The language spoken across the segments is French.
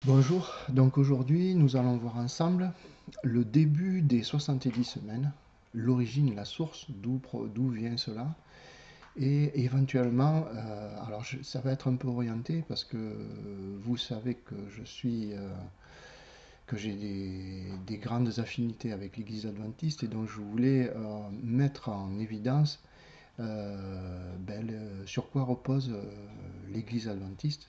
Bonjour, donc aujourd'hui nous allons voir ensemble le début des 70 semaines, l'origine, la source, d'où vient cela, et éventuellement, ça va être un peu orienté parce que vous savez que que j'ai des grandes affinités avec l'Église adventiste et donc je voulais mettre en évidence sur quoi repose l'Église adventiste,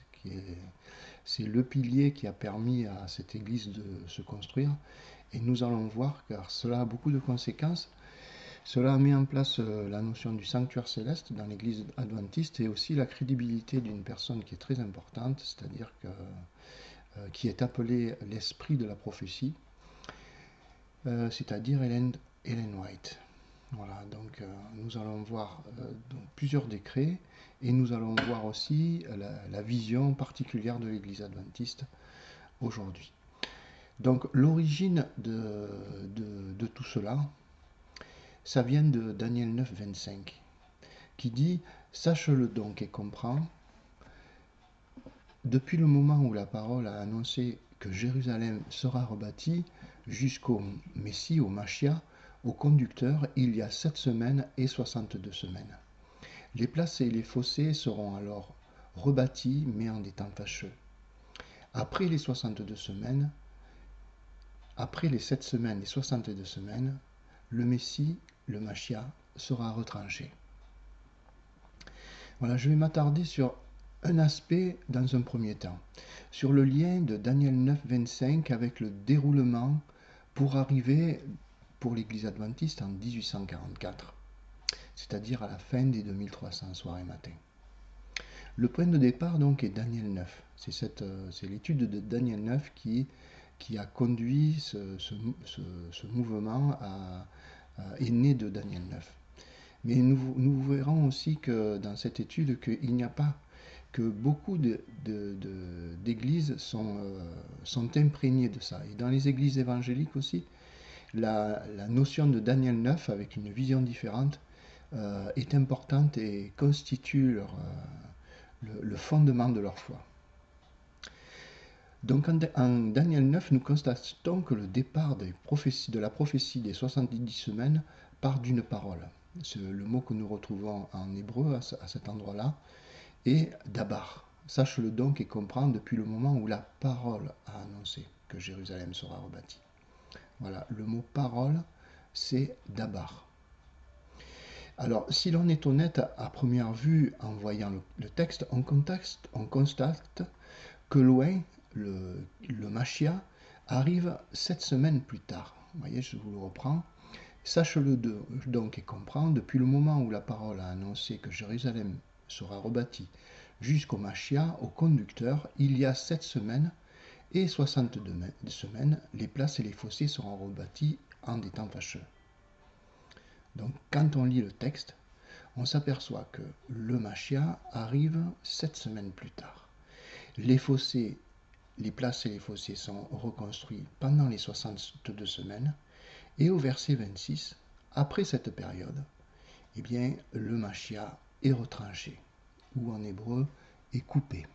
c'est le pilier qui a permis à cette Église de se construire. Et nous allons voir, car cela a beaucoup de conséquences. Cela a mis en place la notion du sanctuaire céleste dans l'Église adventiste et aussi la crédibilité d'une personne qui est très importante, c'est-à-dire qui est appelée l'esprit de la prophétie, c'est-à-dire Ellen White. Voilà, donc nous allons voir donc, plusieurs décrets et nous allons voir aussi la vision particulière de l'Église adventiste aujourd'hui. Donc l'origine de tout cela, ça vient de Daniel 9, 25, qui dit: Sache-le donc et comprends, depuis le moment où la parole a annoncé que Jérusalem sera rebâtie jusqu'au Messie, au Machia, au conducteur, il y a 7 semaines et 62 semaines. Les places et les fossés seront alors rebâtis, mais en des temps fâcheux. Après les 62 semaines, après les 7 semaines et 62 semaines, le Messie, le Machia, sera retranché. Voilà, je vais m'attarder sur un aspect dans un premier temps, sur le lien de Daniel 9, 25 avec le déroulement pour arriver pour l'Église adventiste en 1844, c'est-à-dire à la fin des 2300 soirs et matins. Le point de départ donc est Daniel 9. C'est l'étude de Daniel 9 qui a conduit ce mouvement est né de Daniel 9. Mais nous verrons aussi que dans cette étude qu'il n'y a pas que beaucoup d'églises sont imprégnées de ça. Et dans les églises évangéliques aussi, la notion de Daniel 9 avec une vision différente est importante et constitue le fondement de leur foi. Donc en Daniel 9, nous constatons que le départ de la prophétie des 70 semaines part d'une parole. C'est le mot que nous retrouvons en hébreu à cet endroit-là, et dabar. Sache-le donc et comprends depuis le moment où la parole a annoncé que Jérusalem sera rebâtie. Voilà, le mot parole, c'est dabar. Alors, si l'on est honnête à première vue en voyant le texte, on constate que loin, le Machia arrive 7 semaines plus tard. Vous voyez, je vous le reprends. Sache-le donc et comprends, depuis le moment où la parole a annoncé que Jérusalem sera rebâtie jusqu'au Machia, au conducteur, il y a 7 semaines et 62 semaines, les places et les fossés seront rebâtis en des temps fâcheux. Donc quand on lit le texte, on s'aperçoit que le Machia arrive 7 semaines plus tard. Les fossés, les places et les fossés sont reconstruits pendant les 62 semaines, et au verset 26, après cette période, eh bien, le Machia est retranché, ou en hébreu, est coupé.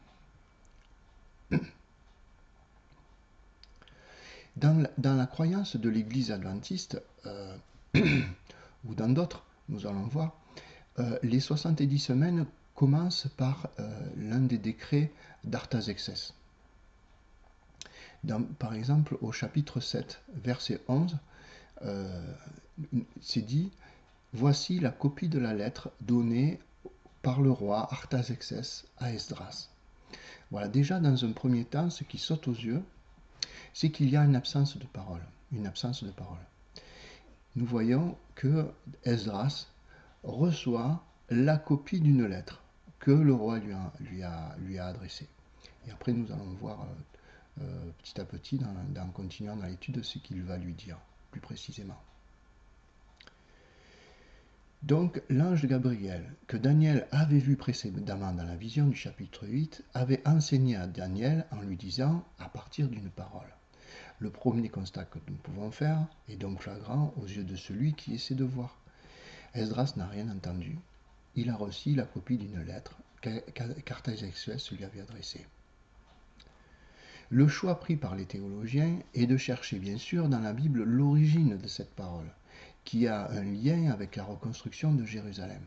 Dans la croyance de l'Église adventiste, ou dans d'autres, nous allons voir, les 70 semaines commencent par l'un des décrets d'Artaxerxès. Par exemple, au chapitre 7, verset 11, c'est dit: Voici la copie de la lettre donnée par le roi Artaxerxès à Esdras. Voilà, déjà dans un premier temps, ce qui saute aux yeux, c'est qu'il y a une absence de parole. Une absence de parole. Nous voyons que Esdras reçoit la copie d'une lettre que le roi lui a adressée. Et après, nous allons voir petit à petit, en continuant dans l'étude, ce qu'il va lui dire plus précisément. Donc l'ange Gabriel, que Daniel avait vu précédemment dans la vision du chapitre 8, avait enseigné à Daniel en lui disant, à partir d'une parole. Le premier constat que nous pouvons faire est donc flagrant aux yeux de celui qui essaie de voir. Esdras n'a rien entendu. Il a reçu la copie d'une lettre qu'Artaxerxès lui avait adressée. Le choix pris par les théologiens est de chercher bien sûr dans la Bible l'origine de cette parole, qui a un lien avec la reconstruction de Jérusalem.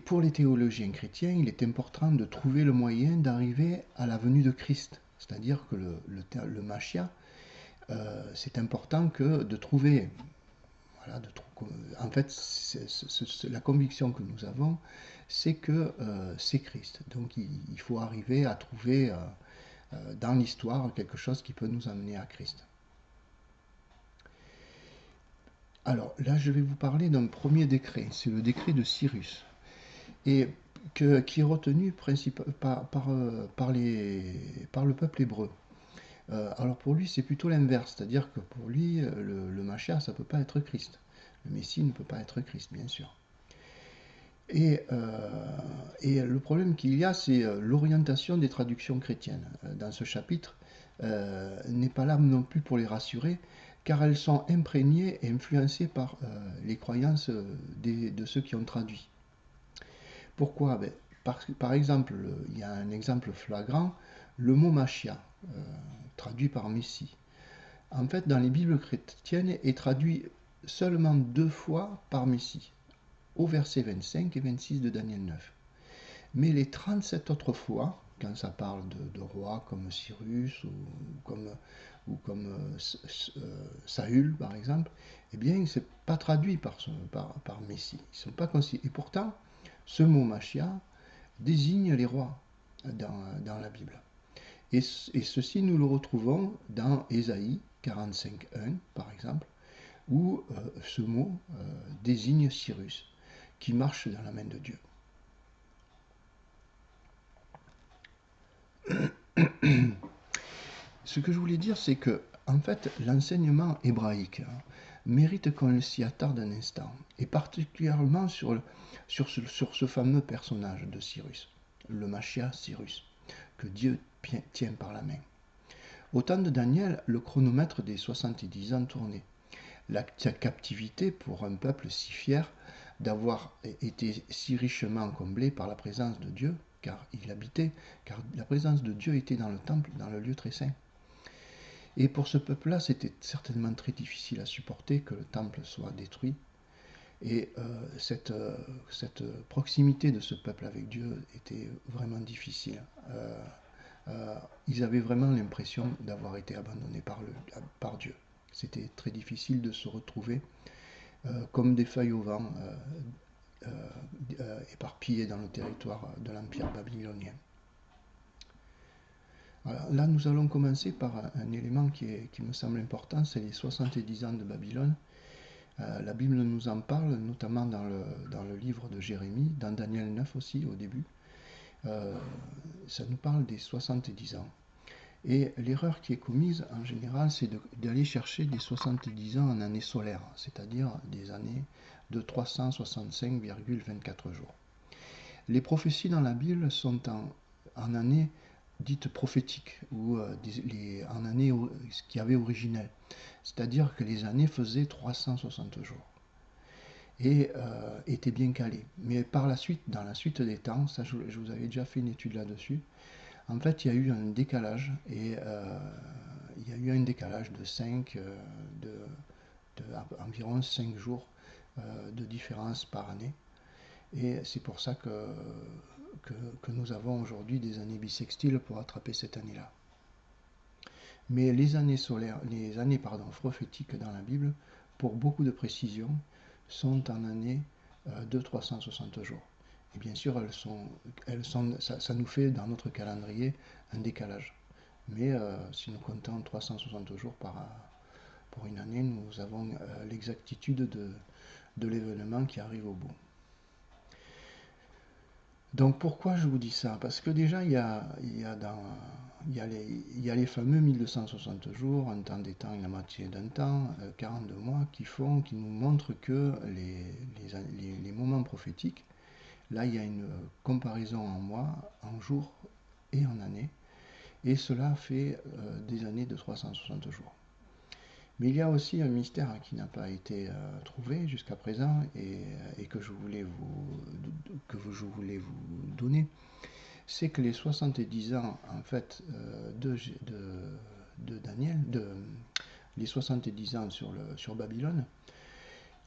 Pour les théologiens chrétiens, il est important de trouver le moyen d'arriver à la venue de Christ, c'est-à-dire que le Machia, c'est important que de trouver, voilà, en fait, la conviction que nous avons, c'est que c'est Christ. Donc il faut arriver à trouver dans l'histoire quelque chose qui peut nous amener à Christ. Alors là, je vais vous parler d'un premier décret, c'est le décret de Cyrus, et qui est retenu par le peuple hébreu. Alors pour lui, c'est plutôt l'inverse, c'est-à-dire que pour lui, le Machia, ça ne peut pas être Christ. Le Messie ne peut pas être Christ, bien sûr. Et le problème qu'il y a, c'est l'orientation des traductions chrétiennes dans ce chapitre n'est pas là non plus pour les rassurer, car elles sont imprégnées et influencées par les croyances de ceux qui ont traduit. Pourquoi? Par exemple, il y a un exemple flagrant, le mot Machia, traduit par Messie. En fait, dans les Bibles chrétiennes, est traduit seulement 2 fois par Messie, au verset 25 et 26 de Daniel 9. Mais les 37 autres fois, quand ça parle de rois comme Cyrus ou comme Saül, par exemple, eh bien, ce n'est pas traduit par Messie. Ils sont pas et pourtant, ce mot Machia désigne les rois dans la Bible. Et ceci, nous le retrouvons dans Ésaïe 45.1, par exemple, où ce mot désigne Cyrus, qui marche dans la main de Dieu. Ce que je voulais dire, c'est que, en fait, l'enseignement hébraïque mérite qu'on s'y attarde un instant, et particulièrement sur ce fameux personnage de Cyrus, le Machia Cyrus, que Dieu tient par la main. Au temps de Daniel, le chronomètre des 70 ans tournait. La captivité pour un peuple si fier d'avoir été si richement comblé par la présence de Dieu, car la présence de Dieu était dans le temple, dans le lieu très saint. Et pour ce peuple-là, c'était certainement très difficile à supporter que le temple soit détruit. Et cette proximité de ce peuple avec Dieu était vraiment difficile. Ils avaient vraiment l'impression d'avoir été abandonnés par Dieu. C'était très difficile de se retrouver comme des feuilles au vent, éparpillées dans le territoire de l'Empire babylonien. Alors, là, nous allons commencer par un élément qui me semble important, c'est les 70 ans de Babylone. La Bible nous en parle, notamment dans le livre de Jérémie, dans Daniel 9 aussi, au début. Ça nous parle des 70 ans. Et l'erreur qui est commise, en général, c'est d'aller chercher des 70 ans en années solaires, c'est-à-dire des années de 365,24 jours. Les prophéties dans la Bible sont en années dites prophétiques, ou en années qui avaient originel. C'est-à-dire que les années faisaient 360 jours et étaient bien calées. Mais par la suite, dans la suite des temps, ça je vous avais déjà fait une étude là-dessus, en fait il y a eu un décalage, et il y a eu un décalage de environ 5 jours de différence par année. Et c'est pour ça que nous avons aujourd'hui des années bissextiles pour attraper cette année-là. Mais les années prophétiques dans la Bible, pour beaucoup de précision, sont en années de 360 jours. Et bien sûr, ça nous fait dans notre calendrier un décalage. Mais si nous comptons 360 jours pour une année, nous avons l'exactitude de l'événement qui arrive au bout. Donc pourquoi je vous dis ça? Parce que déjà, il y a les fameux 1260 jours, un temps des temps et la moitié d'un temps, 42 mois, qui nous montrent que les moments prophétiques, là il y a une comparaison en mois, en jours et en années, et cela fait des années de 360 jours. Mais il y a aussi un mystère qui n'a pas été trouvé jusqu'à présent, et que je voulais vous donner. c'est que les 70 ans, en fait, de Daniel, les 70 ans sur Babylone,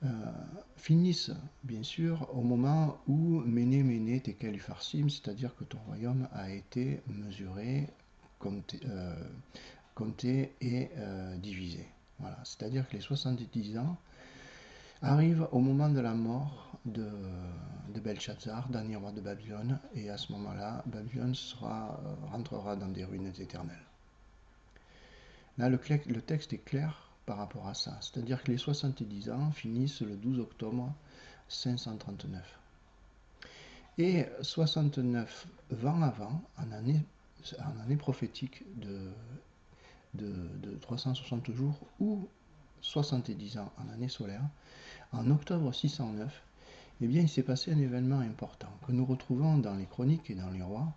euh, finissent, bien sûr, au moment où Méné, Méné, Tekel, Upharsim, c'est-à-dire que ton royaume a été mesuré, compté, compté et divisé. Voilà. C'est-à-dire que les 70 ans arrive au moment de la mort de Belshazzar, dernier roi de Babylone, et à ce moment-là, Babylone rentrera dans des ruines éternelles. Là, le texte est clair par rapport à ça, c'est-à-dire que les 70 ans finissent le 12 octobre 539. Et 69 ans avant, en année prophétique de 360 jours, ou 70 ans en année solaire, en octobre 609, eh bien, il s'est passé un événement important que nous retrouvons dans les chroniques et dans les rois.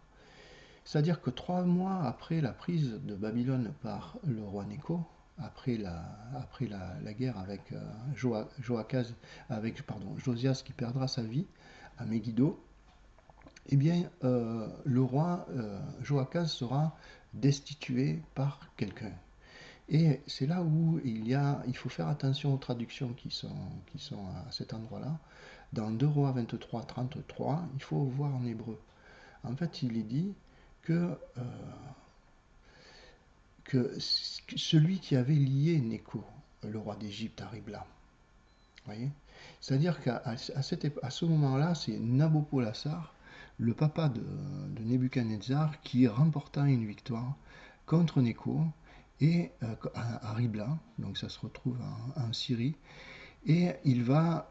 C'est-à-dire que 3 mois après la prise de Babylone par le roi Nécho, après la guerre avec Josias qui perdra sa vie à Megiddo, eh bien, le roi Joachaz sera destitué par quelqu'un. Et c'est là où il faut faire attention aux traductions qui sont à cet endroit-là. Dans 2 Rois 23, 33, il faut voir en hébreu. En fait, il est dit que celui qui avait lié Nécho, le roi d'Égypte, à Ribla, voyez, c'est-à-dire qu'à ce moment-là, c'est Nabopolassar, le papa de Nebuchadnezzar, qui remporta une victoire contre Nécho et à Ribla, donc ça se retrouve en Syrie, et il va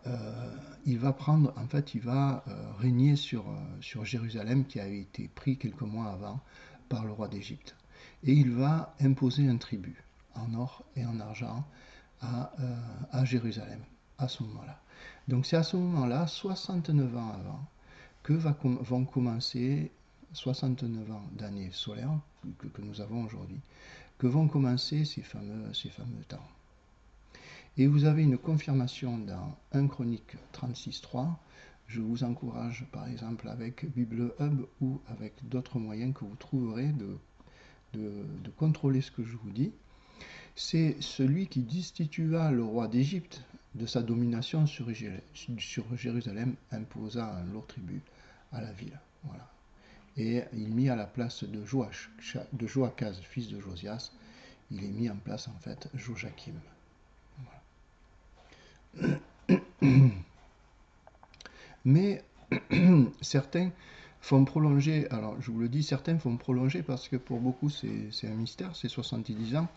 prendre, en fait, il va régner sur Jérusalem qui avait été pris quelques mois avant par le roi d'Égypte. Et il va imposer un tribut en or et en argent à Jérusalem, à ce moment-là. Donc c'est à ce moment-là, 69 ans avant, que vont commencer 69 ans d'années solaires que nous avons aujourd'hui, que vont commencer ces fameux temps. Et vous avez une confirmation dans 1 Chronique 36.3. Je vous encourage par exemple avec BibleHub ou avec d'autres moyens que vous trouverez de contrôler ce que je vous dis. C'est celui qui destitua le roi d'Égypte de sa domination sur Jérusalem, imposa un lourd tribut à la ville. Voilà. Et il mit à la place de Joachaz, fils de Josias, il est mis en place en fait Joachim. Mais certains font prolonger, alors je vous le dis, certains font prolonger parce que pour beaucoup c'est un mystère, c'est 70 ans.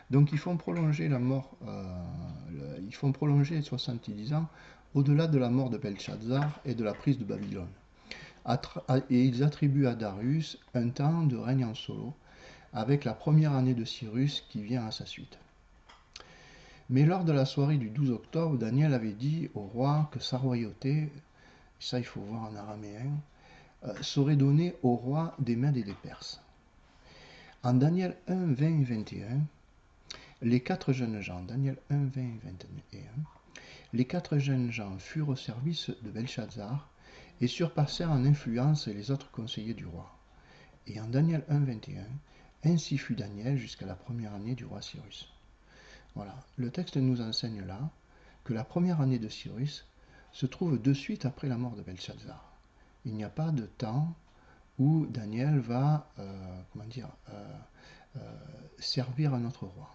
Donc ils font prolonger la mort, ils font prolonger les 70 ans au-delà de la mort de Belshazzar et de la prise de Babylone. Et ils attribuent à Darius un temps de règne en solo, avec la première année de Cyrus qui vient à sa suite. Mais lors de la soirée du 12 octobre, Daniel avait dit au roi que sa royauté, ça il faut voir en araméen, serait donnée au roi des Mèdes et des Perses. En Daniel 1, 20 et 21, les 4 jeunes gens, Daniel 1, 20 et 21, les 4 jeunes gens furent au service de Belshazzar et surpassèrent en influence les autres conseillers du roi. Et en Daniel 1, 21, ainsi fut Daniel jusqu'à la première année du roi Cyrus. Voilà, le texte nous enseigne là que la première année de Cyrus se trouve de suite après la mort de Belshazzar. Il n'y a pas de temps où Daniel va servir un autre roi.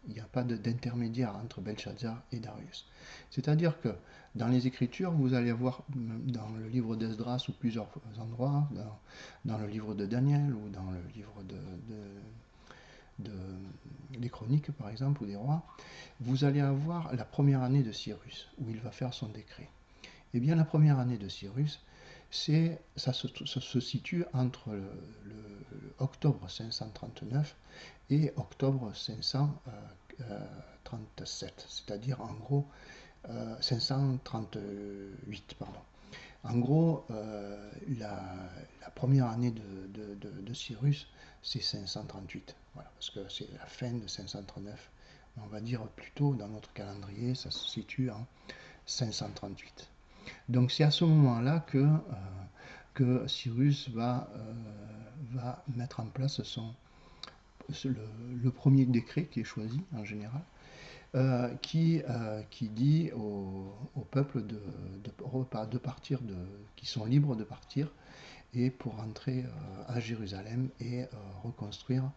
Il n'y a pas d'intermédiaire entre Belshazzar et Darius. C'est-à-dire que dans les Écritures, vous allez avoir dans le livre d'Esdras ou plusieurs endroits, dans le livre de Daniel ou dans le livre des Chroniques par exemple ou des Rois, vous allez avoir la première année de Cyrus où il va faire son décret. Eh bien la première année de Cyrus, ça se situe entre octobre 539 et octobre 537, c'est-à-dire en gros 538, pardon. En gros, la première année de Cyrus, c'est 538, voilà, parce que c'est la fin de 539. On va dire plutôt dans notre calendrier, ça se situe en 538. Donc c'est à ce moment-là que que Cyrus va mettre en place le premier décret qui est choisi en général, qui dit au peuple de partir, qui sont libres de partir, et pour rentrer à Jérusalem et reconstruire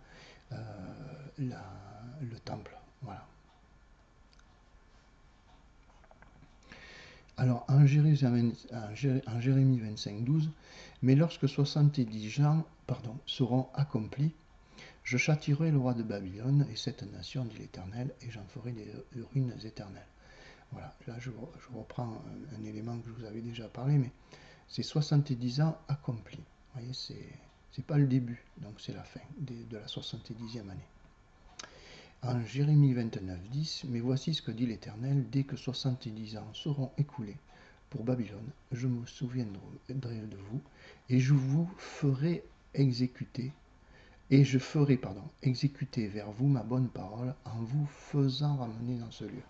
le temple. Voilà. Alors en Jérémie 25, 12, mais lorsque 70 ans seront accomplis, je châtierai le roi de Babylone et cette nation, dit l'Éternel, et j'en ferai des ruines éternelles. Voilà, là je reprends un élément que je vous avais déjà parlé, mais c'est 70 ans accomplis. Vous voyez, c'est pas le début, donc c'est la fin de la 70e année. En Jérémie 29, 10, mais voici ce que dit l'Éternel, dès que 70 ans seront écoulés pour Babylone, je me souviendrai de vous, et je vous ferai exécuter, et je ferai, exécuter vers vous ma bonne parole en vous faisant ramener dans ce lieu.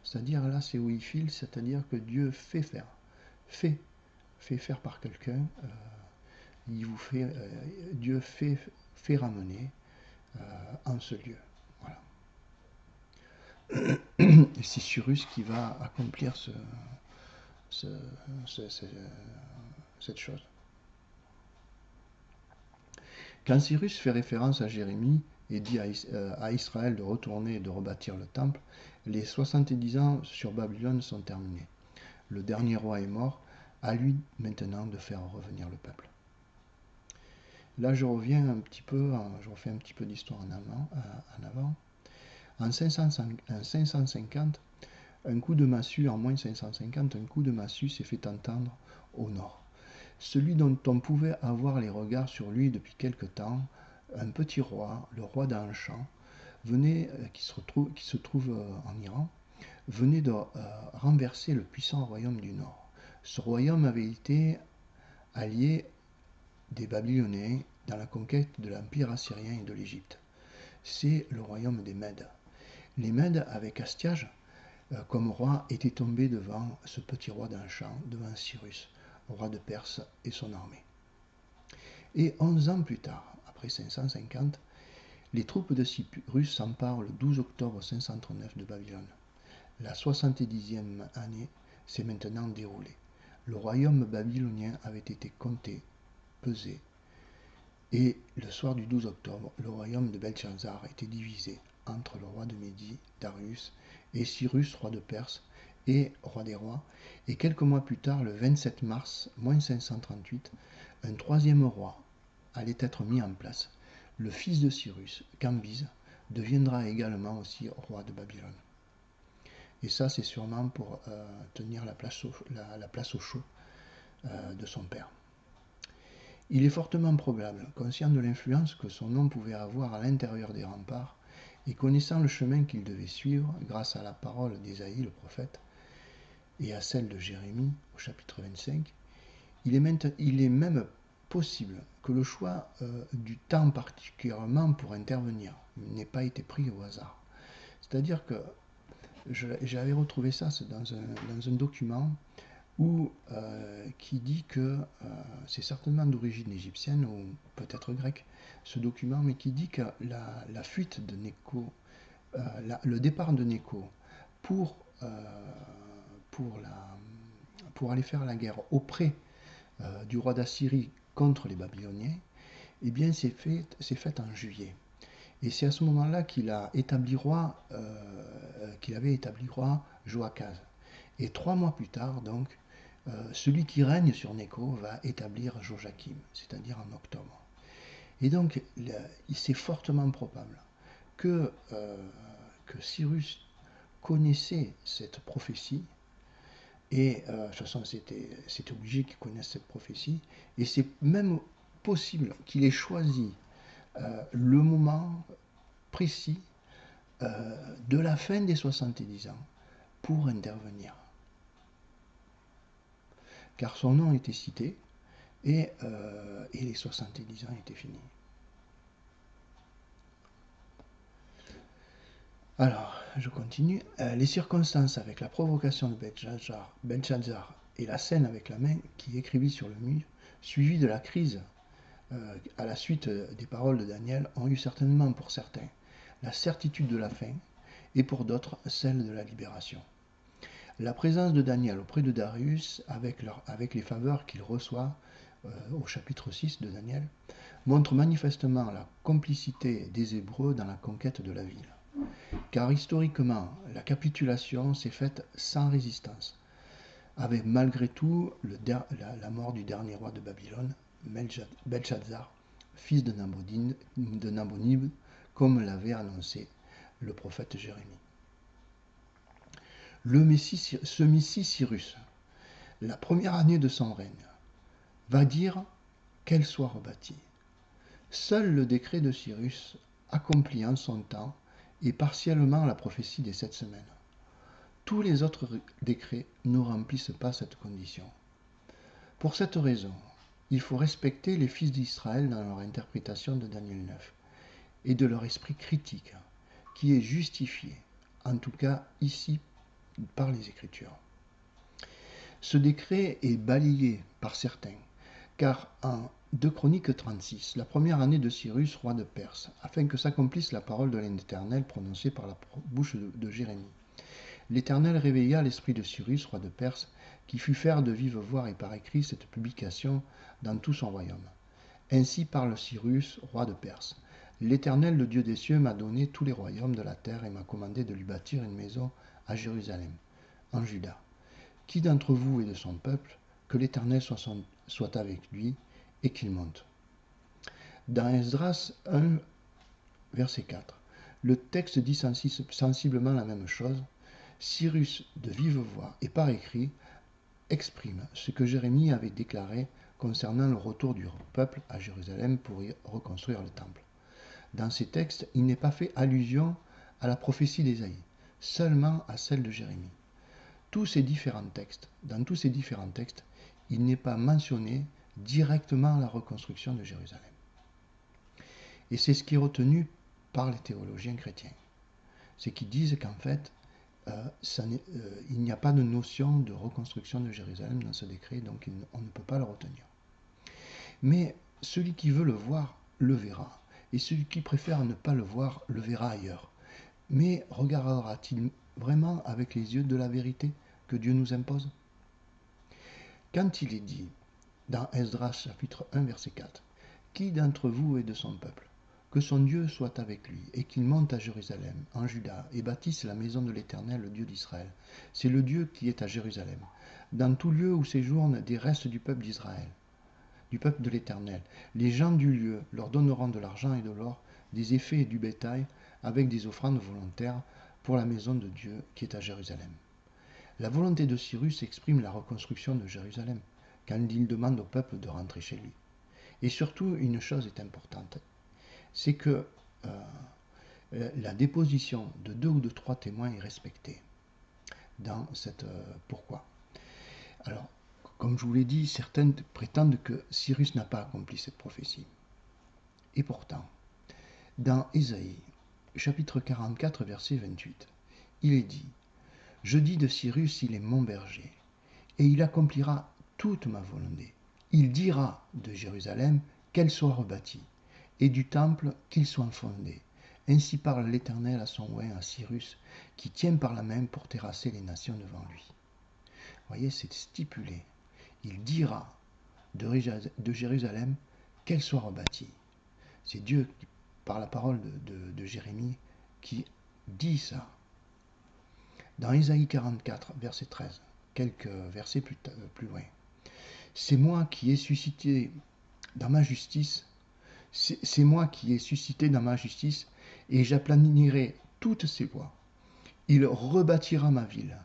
C'est-à-dire, là, c'est où il file, c'est-à-dire que Dieu fait faire par quelqu'un, Dieu fait ramener en ce lieu. Voilà. Et c'est Cyrus qui va accomplir cette chose. Quand Cyrus fait référence à Jérémie et dit à Israël de retourner et de rebâtir le temple, les 70 ans sur Babylone sont terminés. Le dernier roi est mort, à lui maintenant de faire revenir le peuple. Là, je reviens un petit peu, je refais un petit peu d'histoire en avant. En 550, un coup de massue, en moins 550, un coup de massue s'est fait entendre au nord. Celui dont on pouvait avoir les regards sur lui depuis quelque temps, un petit roi, le roi d'Anshan, qui se trouve en Iran, venait de renverser le puissant royaume du Nord. Ce royaume avait été allié des Babyloniens dans la conquête de l'Empire assyrien et de l'Égypte. C'est le royaume des Mèdes. Les Mèdes, avec Astiage comme roi, étaient tombés devant ce petit roi d'Anshan, devant Cyrus, roi de Perse et son armée. Et 11 ans plus tard, après 550, les troupes de Cyrus s'emparent le 12 octobre 539 de Babylone. La 70e année s'est maintenant déroulée. Le royaume babylonien avait été compté, pesé, et le soir du 12 octobre, le royaume de Belshazzar a été divisé entre le roi de Médie, Darius, et Cyrus, roi de Perse, et roi des rois, et quelques mois plus tard, le 27 mars, moins 538, un troisième roi allait être mis en place. Le fils de Cyrus, Cambyse, deviendra également aussi roi de Babylone. Et ça, c'est sûrement pour tenir la place au chaud de son père. Il est fortement probable, conscient de l'influence que son nom pouvait avoir à l'intérieur des remparts, et connaissant le chemin qu'il devait suivre grâce à la parole d'Ésaïe le prophète, et à celle de Jérémie au chapitre 25, il est même possible que le choix du temps particulièrement pour intervenir n'ait pas été pris au hasard. C'est-à-dire que j'avais retrouvé ça dans un document qui dit que c'est certainement d'origine égyptienne ou peut-être grecque, ce document, mais qui dit que la fuite de Nécho, le départ de Nécho pour aller faire la guerre auprès du roi d'Assyrie contre les Babyloniens, eh bien c'est fait en juillet. Et c'est à ce moment-là qu'il avait établi roi Joachaz. Et 3 mois plus tard, donc, celui qui règne sur Nécho va établir Joachim, c'est-à-dire en octobre. Et donc, c'est fortement probable que Cyrus connaissait cette prophétie, et de toute façon, c'était obligé qu'il connaisse cette prophétie, et c'est même possible qu'il ait choisi le moment précis de la fin des 70 ans pour intervenir. Car son nom était cité et les 70 ans étaient finis. Alors, je continue. Les circonstances avec la provocation de Belshazzar et la scène avec la main qui écrivit sur le mur suivis de la crise à la suite des paroles de Daniel, ont eu certainement pour certains la certitude de la fin et pour d'autres celle de la libération. La présence de Daniel auprès de Darius, avec les faveurs qu'il reçoit au chapitre 6 de Daniel, montre manifestement la complicité des Hébreux dans la conquête de la ville. Car historiquement, la capitulation s'est faite sans résistance, avec malgré tout la mort du dernier roi de Babylone, Belshazzar, fils de Nabonid, comme l'avait annoncé le prophète Jérémie. Ce Messie Cyrus, la première année de son règne, va dire qu'elle soit rebâtie. Seul le décret de Cyrus accomplit en son temps et partiellement la prophétie des 7 semaines. Tous les autres décrets ne remplissent pas cette condition. Pour cette raison, il faut respecter les fils d'Israël dans leur interprétation de Daniel 9 et de leur esprit critique, qui est justifié, en tout cas ici, par les Écritures. Ce décret est balayé par certains, car en 2 Chroniques 36, la première année de Cyrus, roi de Perse, afin que s'accomplisse la parole de l'Éternel prononcée par la bouche de Jérémie. L'Éternel réveilla l'esprit de Cyrus, roi de Perse, qui fit faire de vive voix et par écrit cette publication dans tout son royaume. Ainsi parle Cyrus, roi de Perse. L'Éternel, le Dieu des cieux, m'a donné tous les royaumes de la terre et m'a commandé de lui bâtir une maison à Jérusalem, en Juda. Qui d'entre vous est de son peuple, que l'Éternel soit avec lui et qu'il monte. Dans Esdras 1, verset 4, le texte dit sensiblement la même chose. Cyrus, de vive voix et par écrit, exprime ce que Jérémie avait déclaré concernant le retour du peuple à Jérusalem pour y reconstruire le temple. Dans ces textes, il n'est pas fait allusion à la prophétie d'Ésaïe, seulement à celle de Jérémie. Dans tous ces différents textes, il n'est pas mentionné directement la reconstruction de Jérusalem. Et c'est ce qui est retenu par les théologiens chrétiens. C'est qu'ils disent qu'en fait, il n'y a pas de notion de reconstruction de Jérusalem dans ce décret, donc on ne peut pas le retenir. Mais celui qui veut le voir, le verra. Et celui qui préfère ne pas le voir, le verra ailleurs. Mais regardera-t-il vraiment avec les yeux de la vérité que Dieu nous impose? Quand il est dit, dans Esdras chapitre 1, verset 4, « Qui d'entre vous est de son peuple? Que son Dieu soit avec lui, et qu'il monte à Jérusalem, en Juda, et bâtisse la maison de l'Éternel, le Dieu d'Israël. C'est le Dieu qui est à Jérusalem, dans tout lieu où séjournent des restes du peuple d'Israël, du peuple de l'Éternel. Les gens du lieu leur donneront de l'argent et de l'or, des effets et du bétail, avec des offrandes volontaires pour la maison de Dieu qui est à Jérusalem. » La volonté de Cyrus exprime la reconstruction de Jérusalem, quand il demande au peuple de rentrer chez lui. Et surtout, une chose est importante, c'est que la déposition de 2 ou de 3 témoins est respectée dans cette... pourquoi? Alors, comme je vous l'ai dit, certains prétendent que Cyrus n'a pas accompli cette prophétie. Et pourtant, dans Ésaïe, chapitre 44, verset 28, il est dit « Je dis de Cyrus, il est mon berger, et il accomplira toute ma volonté. Il dira de Jérusalem qu'elle soit rebâtie, et du temple qu'il soit fondé. Ainsi parle l'Éternel à son oint, à Cyrus, qui tient par la main pour terrasser les nations devant lui. » Vous voyez, c'est stipulé. Il dira de Jérusalem qu'elle soit rebâtie. C'est Dieu, par la parole de Jérémie, qui dit ça. Dans Ésaïe 44, verset 13, quelques versets plus loin. « C'est moi qui ai suscité dans ma justice, c'est moi qui ai suscité dans ma justice, et j'aplanirai toutes ses voies. Il rebâtira ma ville,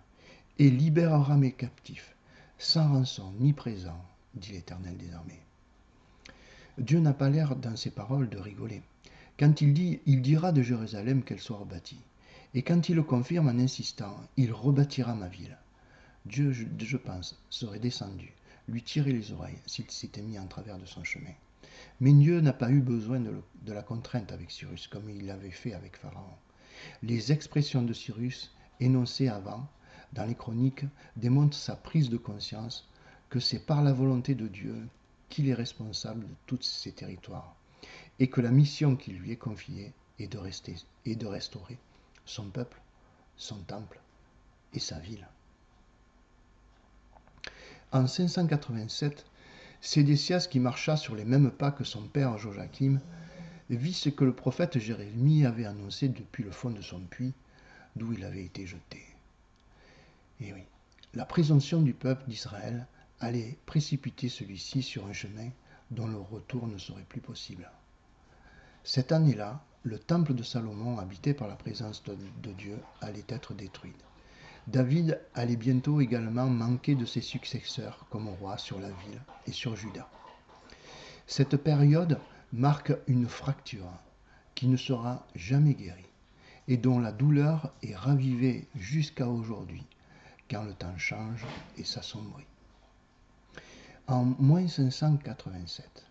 et libérera mes captifs, sans rançon ni présent, dit l'Éternel des armées. » Dieu n'a pas l'air dans ses paroles de rigoler. Quand il dit « Il dira de Jérusalem qu'elle soit rebâtie », et quand il le confirme en insistant « Il rebâtira ma ville », Dieu, je pense, serait descendu, lui tirer les oreilles s'il s'était mis en travers de son chemin. Mais Dieu n'a pas eu besoin de la contrainte avec Cyrus, comme il l'avait fait avec Pharaon. Les expressions de Cyrus, énoncées avant, dans les chroniques, démontrent sa prise de conscience que c'est par la volonté de Dieu qu'il est responsable de tous ces territoires et que la mission qui lui est confiée est de restaurer son peuple, son temple et sa ville. En 587, Sédécias, qui marcha sur les mêmes pas que son père Joachim, vit ce que le prophète Jérémie avait annoncé depuis le fond de son puits, d'où il avait été jeté. Et oui, la présomption du peuple d'Israël allait précipiter celui-ci sur un chemin dont le retour ne serait plus possible. Cette année-là, le temple de Salomon, habité par la présence de Dieu, allait être détruit. David allait bientôt également manquer de ses successeurs comme roi sur la ville et sur Juda. Cette période marque une fracture qui ne sera jamais guérie et dont la douleur est ravivée jusqu'à aujourd'hui, quand le temps change et s'assombrit. En moins 587,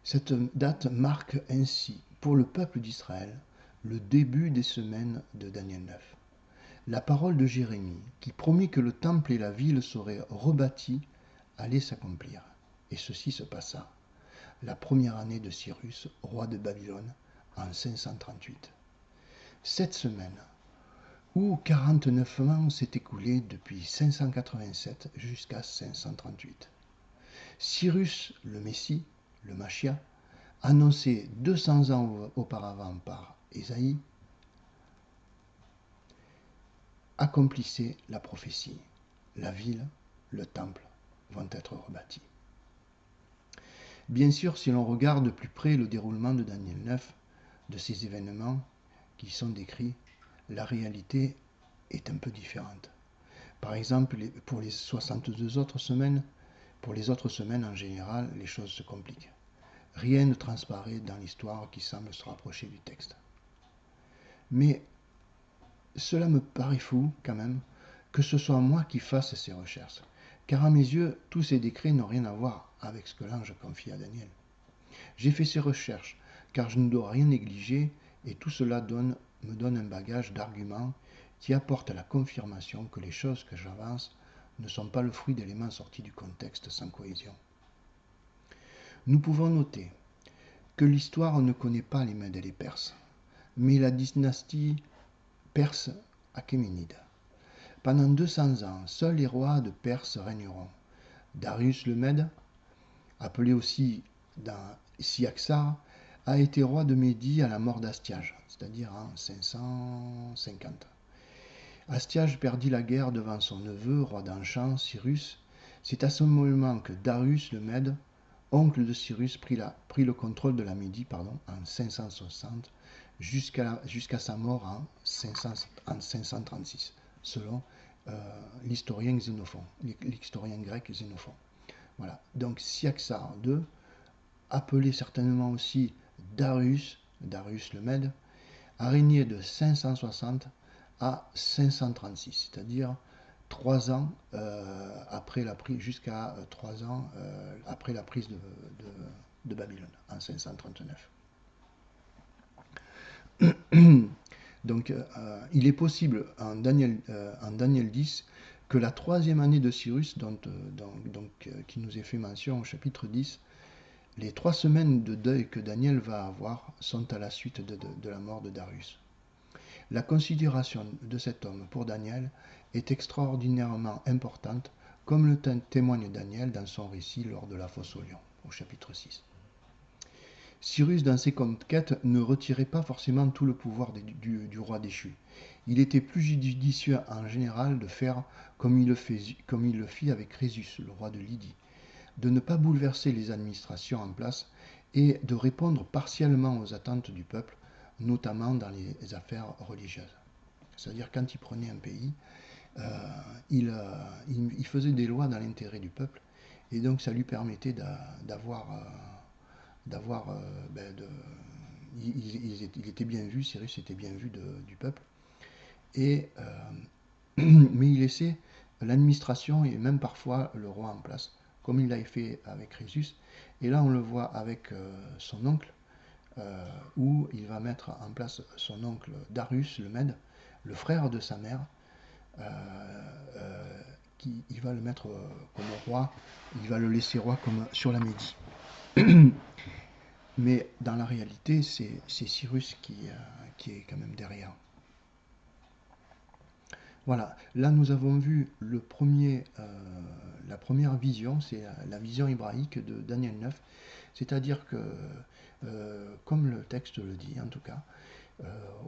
cette date marque ainsi pour le peuple d'Israël le début des semaines de Daniel 9. La parole de Jérémie, qui promit que le temple et la ville seraient rebâtis, allait s'accomplir. Et ceci se passa la première année de Cyrus, roi de Babylone, en 538. Cette semaine, où 49 ans s'est écoulé depuis 587 jusqu'à 538. Cyrus, le Messie, le Machia, annoncé 200 ans auparavant par Ésaïe, accomplissait la prophétie. La ville, le temple vont être rebâtis. Bien sûr, si l'on regarde de plus près le déroulement de Daniel 9, de ces événements qui sont décrits, la réalité est un peu différente. Par exemple, pour les 62 autres semaines, pour les autres semaines en général, les choses se compliquent. Rien ne transparaît dans l'histoire qui semble se rapprocher du texte. Mais cela me paraît fou, quand même, que ce soit moi qui fasse ces recherches, car à mes yeux, tous ces décrets n'ont rien à voir avec ce que l'ange confie à Daniel. J'ai fait ces recherches, car je ne dois rien négliger, et tout cela me donne un bagage d'arguments qui apporte la confirmation que les choses que j'avance ne sont pas le fruit d'éléments sortis du contexte sans cohésion. Nous pouvons noter que l'histoire ne connaît pas les Mèdes et les Perses, mais la dynastie perse achéménide. Pendant 200 ans, seuls les rois de Perse régneront. Darius le Mède, appelé aussi dans Cyaxare, a été roi de Médie à la mort d'Astiage, c'est-à-dire en 550. Astiage perdit la guerre devant son neveu, roi d'Anchan, Cyrus. C'est à ce moment que Darius le Mède, oncle de Cyrus, prit le contrôle de la Médie en 560 jusqu'à sa mort en 536, selon l'historien grec Xénophon. Voilà. Donc Cyaxare II, appelé certainement aussi Darius le Mède, a régné de 560 à 536, c'est-à-dire 3 ans jusqu'à 3 ans après la prise de Babylone, en 539. Donc, il est possible en Daniel 10 que la 3e année de Cyrus, qui nous est fait mention au chapitre 10, les 3 semaines de deuil que Daniel va avoir sont à la suite de la mort de Darius. La considération de cet homme pour Daniel est extraordinairement importante, comme le témoigne Daniel dans son récit lors de la fosse au lion, au chapitre 6. Cyrus, dans ses conquêtes, ne retirait pas forcément tout le pouvoir du roi déchu. Il était plus judicieux en général de faire comme il le fit avec Crésus, le roi de Lydie, de ne pas bouleverser les administrations en place et de répondre partiellement aux attentes du peuple, notamment dans les affaires religieuses. C'est-à-dire quand il prenait un pays, il faisait des lois dans l'intérêt du peuple, et donc ça lui permettait il était bien vu, Cyrus était bien vu du peuple, mais il laissait l'administration et même parfois le roi en place, comme il l'a fait avec Crésus. Et là on le voit avec son oncle, où il va mettre en place son oncle Darius le Mède, le frère de sa mère, il va le mettre comme roi, il va le laisser roi comme sur la Médie. Mais dans la réalité, c'est Cyrus qui est quand même derrière. Voilà, là nous avons vu la première vision, c'est la vision hébraïque de Daniel 9, c'est-à-dire que, comme le texte le dit en tout cas,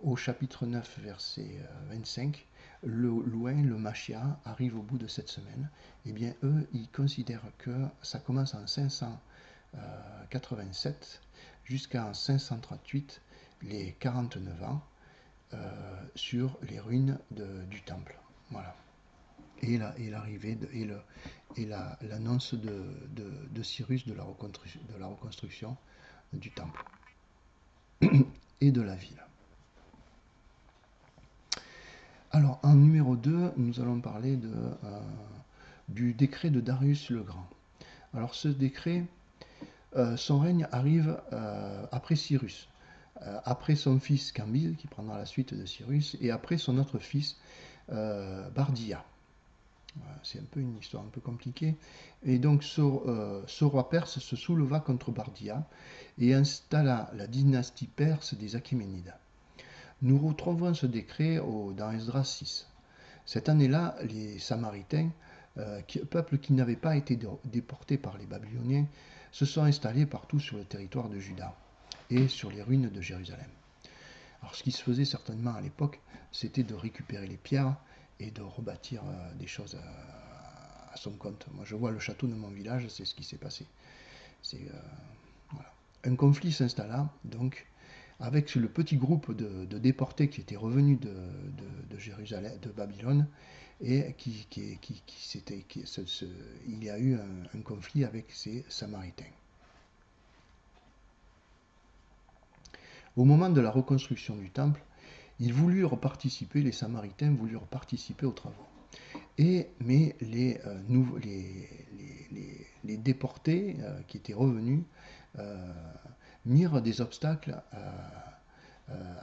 au chapitre 9, verset 25, loin, le Machia arrive au bout de cette semaine. Eh bien, eux, ils considèrent que ça commence en 587 jusqu'en 538, les 49 ans, sur les ruines du temple. Voilà. Et l'arrivée et l'annonce de Cyrus de la reconstruction du temple et de la ville. Alors, en numéro 2, nous allons parler du décret de Darius le Grand. Alors, ce décret, son règne arrive après Cyrus, après son fils Cambyse, qui prendra la suite de Cyrus, et après son autre fils, Bardia. Voilà, c'est un peu une histoire un peu compliquée. Et donc, ce roi perse se souleva contre Bardia et installa la dynastie perse des Achéménides. Nous retrouvons ce décret dans Esdras 6. Cette année-là, les Samaritains, peuple qui n'avait pas été déporté par les Babyloniens, se sont installés partout sur le territoire de Juda et sur les ruines de Jérusalem. Alors ce qui se faisait certainement à l'époque, c'était de récupérer les pierres et de rebâtir des choses à son compte. Moi je vois le château de mon village, c'est ce qui s'est passé. Voilà. Un conflit s'installa donc avec le petit groupe de déportés qui étaient revenus de Jérusalem, de Babylone, et il y a eu un conflit avec ces Samaritains. Au moment de la reconstruction du temple, les Samaritains voulurent participer aux travaux. Mais les déportés qui étaient revenus mirent des obstacles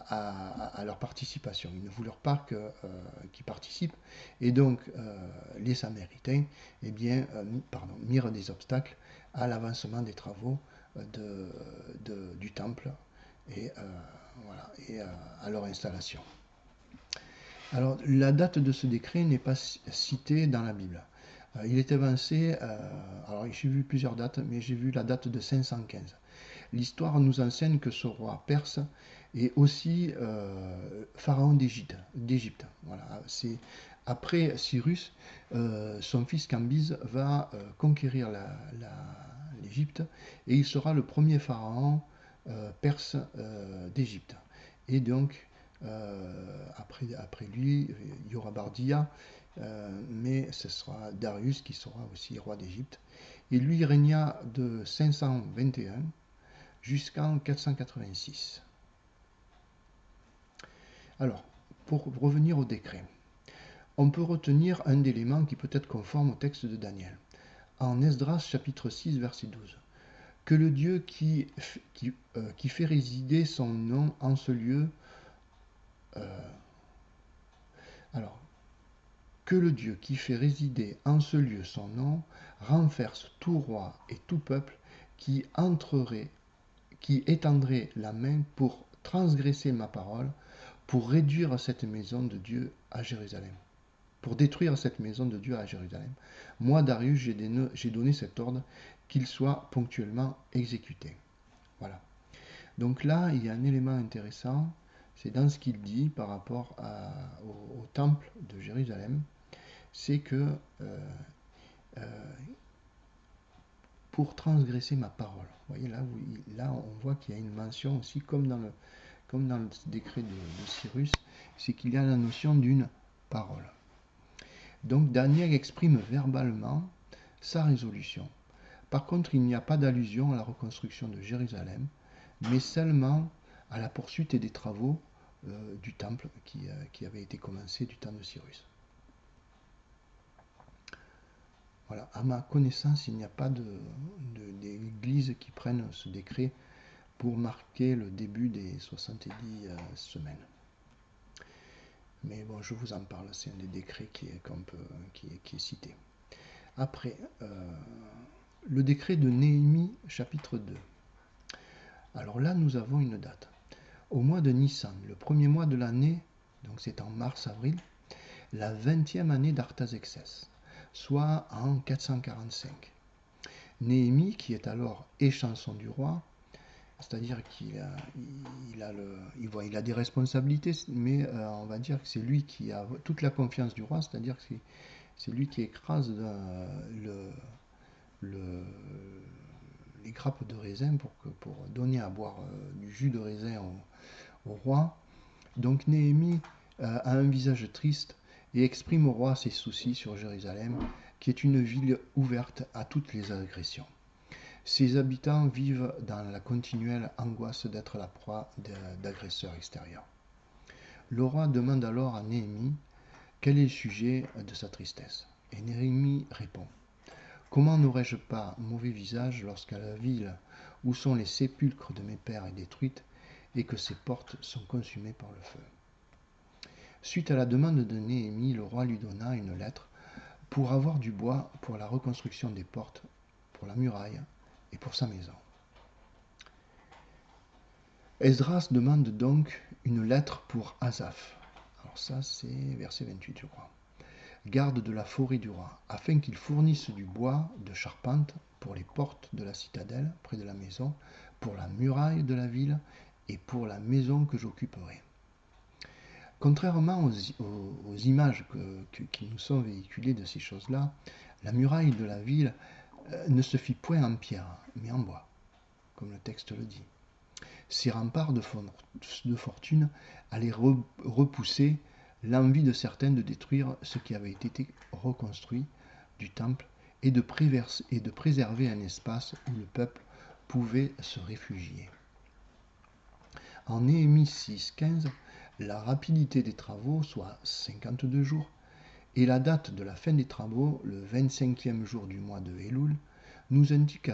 à leur participation. Ils ne voulurent pas qu'ils participent. Et donc, les Samaritains mirent des obstacles à l'avancement des travaux du temple et à leur installation. Alors, la date de ce décret n'est pas citée dans la Bible. Il est avancé, alors j'ai vu plusieurs dates, mais j'ai vu la date de 515. L'histoire nous enseigne que ce roi perse est aussi pharaon d'Égypte. Voilà, c'est après Cyrus, son fils Cambyse va conquérir l'Égypte et il sera le premier pharaon perse d'Égypte. Et donc, après lui, il y aura Bardia, mais ce sera Darius qui sera aussi roi d'Égypte. Et lui régna de 521 jusqu'en 486. Alors, pour revenir au décret, on peut retenir un élément qui peut être conforme au texte de Daniel. En Esdras chapitre 6 verset 12. Que le Dieu qui fait résider son nom en ce lieu, que le Dieu qui fait résider en ce lieu son nom renverse tout roi et tout peuple qui étendrait la main pour transgresser ma parole, pour réduire cette maison de Dieu à Jérusalem. Pour détruire cette maison de Dieu à Jérusalem. Moi, Darius, j'ai donné cet ordre qu'il soit ponctuellement exécuté. Voilà. Donc là, il y a un élément intéressant, c'est dans ce qu'il dit par rapport au temple de Jérusalem, c'est que pour transgresser ma parole. Vous voyez, là on voit qu'il y a une mention aussi, comme dans le décret de Cyrus, c'est qu'il y a la notion d'une parole. Donc Daniel exprime verbalement sa résolution. Par contre, il n'y a pas d'allusion à la reconstruction de Jérusalem, mais seulement à la poursuite des travaux du temple qui avait été commencé du temps de Cyrus. Voilà, à ma connaissance, il n'y a pas d'église qui prenne ce décret pour marquer le début des 70 semaines. Mais bon, je vous en parle, c'est un des décrets qui est cité. Après, le décret de Néhémie, chapitre 2. Alors là, nous avons une date. Au mois de Nissan, le premier mois de l'année, donc c'est en mars-avril, la 20e année d'Artaxerxès, soit en 445. Néhémie, qui est alors échanson du roi, c'est-à-dire qu'il a des responsabilités, mais on va dire que c'est lui qui a toute la confiance du roi, c'est-à-dire que c'est lui qui écrase les grappes de raisin pour donner à boire du jus de raisin au roi. Donc Néhémie a un visage triste et exprime au roi ses soucis sur Jérusalem, qui est une ville ouverte à toutes les agressions. Ses habitants vivent dans la continuelle angoisse d'être la proie d'agresseurs extérieurs. Le roi demande alors à Néhémie quel est le sujet de sa tristesse. Et Néhémie répond: comment n'aurais-je pas mauvais visage lorsque la ville où sont les sépulcres de mes pères est détruite et que ses portes sont consumées par le feu. Suite à la demande de Néhémie, le roi lui donna une lettre pour avoir du bois pour la reconstruction des portes, pour la muraille et pour sa maison. Esdras demande donc une lettre pour Asaph. Alors ça, c'est verset 28, je crois. Garde de la forêt du roi, afin qu'il fournisse du bois de charpente pour les portes de la citadelle, près de la maison, pour la muraille de la ville et pour la maison que j'occuperai. Contrairement aux images qui nous sont véhiculées de ces choses-là, la muraille de la ville ne se fit point en pierre, mais en bois, comme le texte le dit. Ces remparts de fortune allaient repousser l'envie de certains de détruire ce qui avait été reconstruit du temple et de préserver un espace où le peuple pouvait se réfugier. En Néhémie 6,15, la rapidité des travaux, soit 52 jours, et la date de la fin des travaux, le 25e jour du mois de Elul, nous indiquent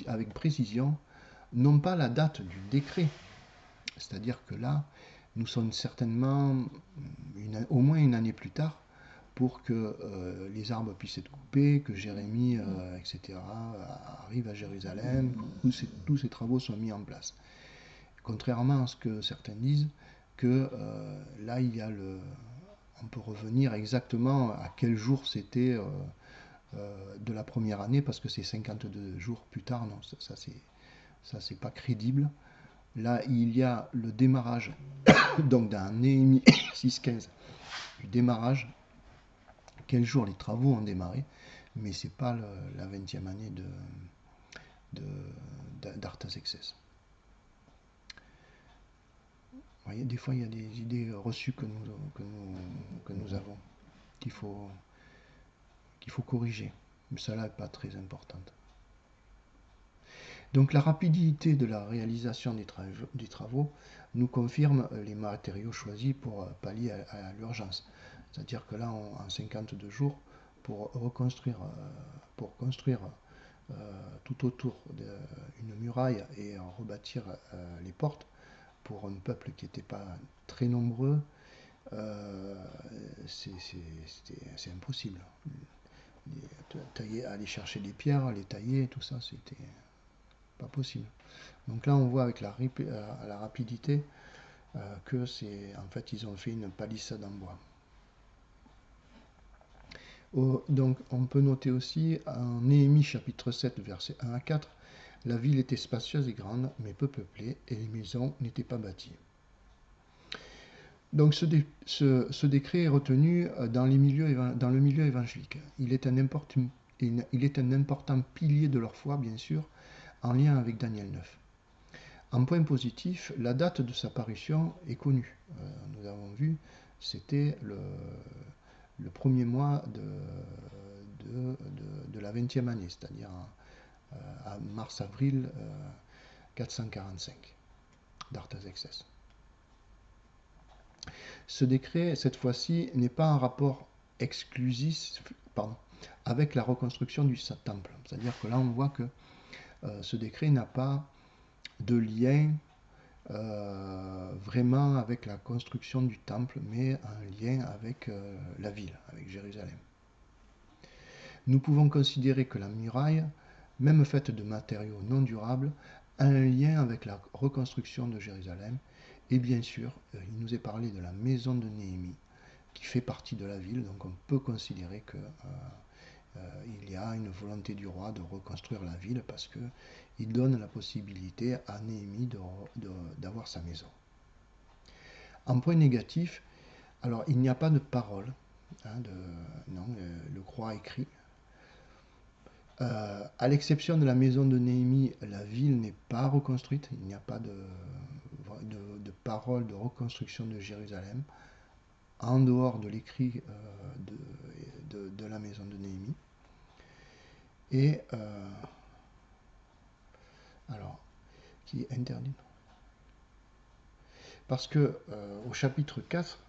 avec précision non pas la date du décret, c'est-à-dire que là, nous sommes certainement au moins une année plus tard pour que les arbres puissent être coupés, que Jérémie, etc., arrive à Jérusalem, où tous ces travaux sont mis en place. Contrairement à ce que certains disent, que là, on peut revenir exactement à quel jour c'était de la première année, parce que c'est 52 jours plus tard, non, ça c'est pas crédible. Là, il y a le démarrage, donc dans Néhémie 6,15, du démarrage, quel jour les travaux ont démarré, mais c'est pas la 20e année d'Artaxerxès. Vous voyez, des fois, il y a des idées reçues que nous avons, qu'il faut corriger. Mais celle-là n'est pas très importante. Donc la rapidité de la réalisation des travaux nous confirme les matériaux choisis pour pallier à l'urgence. C'est-à-dire que là, en 52 jours, pour construire tout autour d'une muraille et rebâtir les portes, pour un peuple qui n'était pas très nombreux, c'est impossible. Aller chercher des pierres, les tailler, tout ça, c'était pas possible. Donc là, on voit avec la rapidité que en fait, ils ont fait une palissade en bois. Donc, on peut noter aussi en Néhémie chapitre 7, versets 1 à 4, la ville était spacieuse et grande, mais peu peuplée, et les maisons n'étaient pas bâties. Donc ce décret est retenu dans le milieu évangélique. Il est un important pilier de leur foi, bien sûr, en lien avec Daniel 9. En point positif, la date de sa parution est connue. Nous avons vu, c'était le premier mois de la 20e année, c'est-à-dire à mars-avril 445 d'Artaxerxès. Ce décret, cette fois-ci, n'est pas un rapport exclusif avec la reconstruction du temple. C'est-à-dire que là, on voit que ce décret n'a pas de lien vraiment avec la construction du temple, mais en lien avec la ville, avec Jérusalem. Nous pouvons considérer que la muraille, même faite de matériaux non durables, a un lien avec la reconstruction de Jérusalem. Et bien sûr, il nous est parlé de la maison de Néhémie, qui fait partie de la ville, donc on peut considérer qu'il y a une volonté du roi de reconstruire la ville parce qu'il donne la possibilité à Néhémie d'avoir sa maison. En point négatif, alors il n'y a pas de parole, non, le roi écrit. À l'exception de la maison de Néhémie, la ville n'est pas reconstruite, il n'y a pas de parole de reconstruction de Jérusalem, en dehors de l'écrit de la maison de Néhémie. Et alors, qui est interdit. Parce que au chapitre 4,